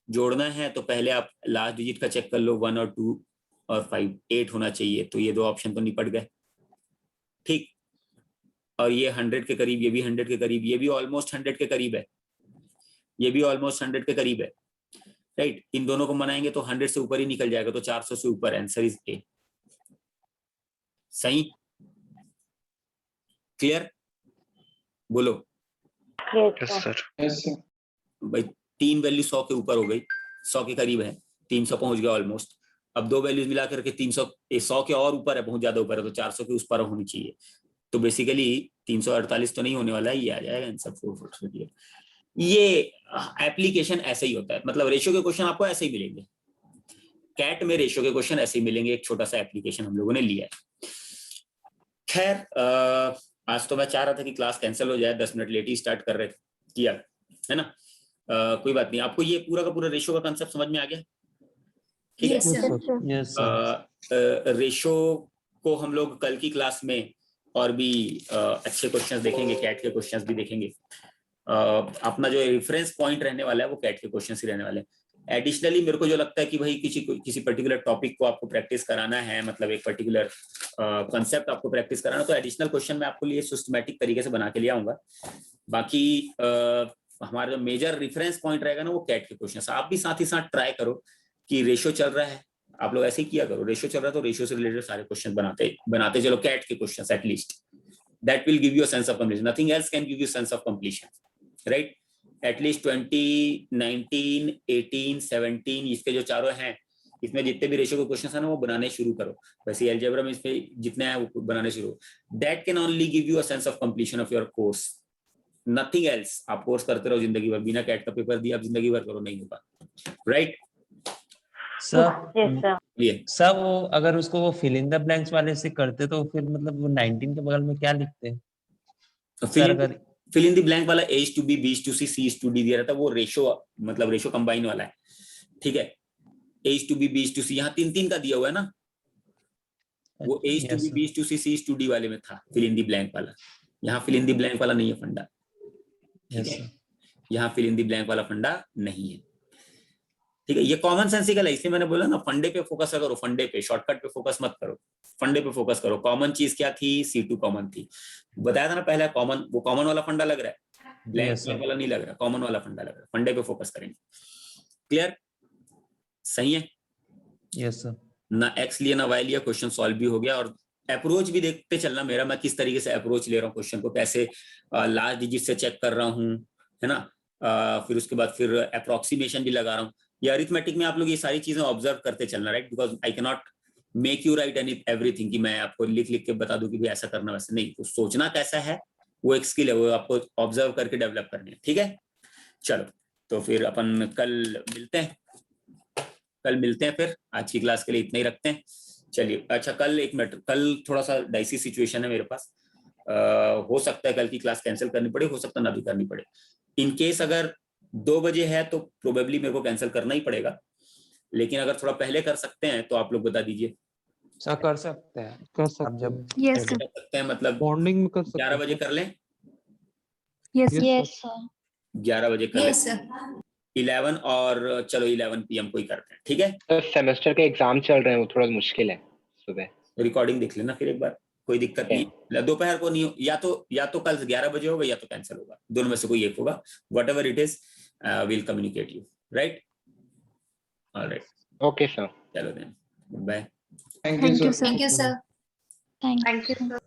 जोड़ना है तो पहले आप लास्ट डिजिट का चेक कर लो, 1 और 2 और 5, 8 होना चाहिए। तो ये 2 ऑप्शन तो निपट गए, ठीक। और ये 100 के करीब, ये भी 100 के करीब, ये भी ऑलमोस्ट 100 के करीब है, ये भी ऑलमोस्ट 100 के करीब है, राइट? इन दोनों को मनाएंगे तो 100 से ऊपर ही निकल जाएगा, तो 400 से ऊपर। Answer is a. सही? क्लियर? बोलो। Yes sir sir yes sir भाई 3 वैल्यू 100 के ऊपर हो गई, 100 के करीब है, 300 पहुंच गया ऑलमोस्ट। अब 2 वैल्यूज मिला करके 300, 100 के और ऊपर है, बहुत ज्यादा ऊपर है, तो 400 के उस पर होनी चाहिए। तो बेसिकली 348 तो नहीं होने वाला है, ये आ जाएगा आंसर 448। ये एप्लीकेशन ऐसे ही होता है, मतलब रेशियो के क्वेश्चन आपको ऐसे ही मिलेंगे, कैट में रेशियो के क्वेश्चन ऐसे ही मिलेंगे। एक छोटा सा एप्लीकेशन हम लोगों ने लिया है। खैर आज तो मैं चाह रहा था कि क्लास कैंसिल हो जाए, 10 मिनट लेट ही स्टार्ट कर रहे किया, है ना। कोई बात नहीं, आपको ये पूरा का पूरा रेशियो का कंसेप्ट समझ में आ गया? ठीक है। Yes, sir. Yes sir. Ratio को हम लोग कल की क्लास में और भी अच्छे क्वेश्चंस देखेंगे, कैट के क्वेश्चंस भी देखेंगे। अपना जो रेफरेंस पॉइंट रहने वाला है वो कैट के क्वेश्चंस ही रहने वाले हैं। एडिशनली मेरे को जो लगता है कि भाई किसी पर्टिकुलर टॉपिक को आपको प्रैक्टिस कराना है, मतलब एक पर्टिकुलर कंसेप्ट आपको प्रैक्टिस कराना, तो एडिशनल क्वेश्चन मैं आपको लिए सिस्टमैटिक तरीके से बना के ले आऊंगा। बाकी हमारा जो मेजर रेफरेंस पॉइंट रहेगा ना वो कैट के क्वेश्चन। आप भी साथ ही साथ ट्राई करो कि रेशियो चल रहा है, आप लोग ऐसे ही किया करो, रेशियो चल रहा है तो रेशियो से रिलेटेड सारे क्वेश्चन बनाते चलो, कैट के questions at least. That will give you a sense of completion, nothing else can give you sense of completion, right. At least 20, 19, 18, 17 इसके जो चारों हैं, इसमें जितने भी रेशियो के क्वेश्चन है ना वो बनाने शुरू करो। वैसे अलजेब्रा में इसमें जितने हैं वो बनाने शुरू। That can only give you a sense of completion of your course, nothing else. आप कोर्स करते रहो जिंदगी भर, बिना कैट का पेपर दिया आप जिंदगी भर करो, नहीं होगा, राइट। यस ये सब वो अगर उसको वो फिल इन द ब्लैंक्स वाले से करते तो फिर मतलब वो 19 के बगल में क्या लिखते हैं सर? अगर फिल इन द ब्लैंक वाला A to B, B to C, C to D दिया रहता है, वो रेशियो मतलब रेशियो कंबाइन वाला है, ठीक है। A to B, B to C, यहाँ 3-3 का दिया हुआ है ना, वो A to B, B to C, C to D वाले में था फिल इन द ब्लैंक वाला। यहाँ फिल इन द ब्लैंक वाला नहीं है फंडा, ठीक है। यहाँ फिल इन द ब्लैंक वाला फंडा नहीं है, ठीक है। ये कॉमन सेंसिकल है, इसलिए मैंने बोला ना फंडे पे फोकस करो, फंडे पे, शॉर्टकट पे फोकस मत करो, फंडे पे फोकस करो। कॉमन चीज क्या थी? C2 कॉमन थी, बताया था ना पहले। कॉमन, वो कॉमन वाला फंडा लग रहा है, ब्लैंक वाला नहीं लग रहा, कॉमन वाला फंडा लग रहा है। फंडे पे फोकस करेंगे, क्लियर? सही है। Yes sir. ना एक्स लिया ना वाई लिया, क्वेश्चन सॉल्व भी हो गया। और अप्रोच भी देखते चलना मेरा, मैं किस तरीके से अप्रोच ले रहा हूँ क्वेश्चन को, कैसे लास्ट डिजिट से चेक कर रहा हूँ, है ना। फिर उसके बाद फिर अप्रोक्सीमेशन भी लगा रहा हूँ। ये अरिथमेटिक में आप लोग ये सारी चीजें ऑब्जर्व करते चलना, right, because I can not make you right everything कि मैं आपको लिख लिख के बता दूं कि भी ऐसा करना वैसे नहीं। तो सोचना कैसा है वो एक स्किल है, वो आपको ऑब्जर्व करके डेवलप करनी है, ठीक है। चलो तो फिर अपन कल मिलते हैं, फिर आज की क्लास के लिए इतना ही रखते हैं। चलिए, अच्छा कल एक मिनट, कल थोड़ा सा डाइसी सिचुएशन है मेरे पास। हो सकता है कल की क्लास कैंसिल करनी पड़े, हो सकता है ना भी करनी पड़े। इन केस अगर 2 बजे है तो प्रोबेबली मेरे को कैंसिल करना ही पड़ेगा, लेकिन अगर थोड़ा पहले कर सकते हैं तो आप लोग बता दीजिए। सर कर सकते हैं, कर अब सकते जब हैं, Yes, sir. कर सकते हैं मतलब मॉर्निंग में कर सकते 11 बजे हैं। कर लें, Yes, Yes, यस सर 11 बजे कर Yes, लें, sir. 11 और चलो 11 PM को ही करते हैं, ठीक है। सर सेमेस्टर के एग्जाम चल रहे हैं, वो थोड़ा मुश्किल है सुबह। रिकॉर्डिंग देख लेना फिर एक बार, कोई दिक्कत नहीं। दोपहर को नहीं, या तो कल 11 बजे होगा या तो कैंसिल होगा, दोनों में से कोई एक होगा। Whatever it is will communicate you, right. Alright, okay sir. चलो then, bye. Thank you sir Thank you, sir. Thank you sir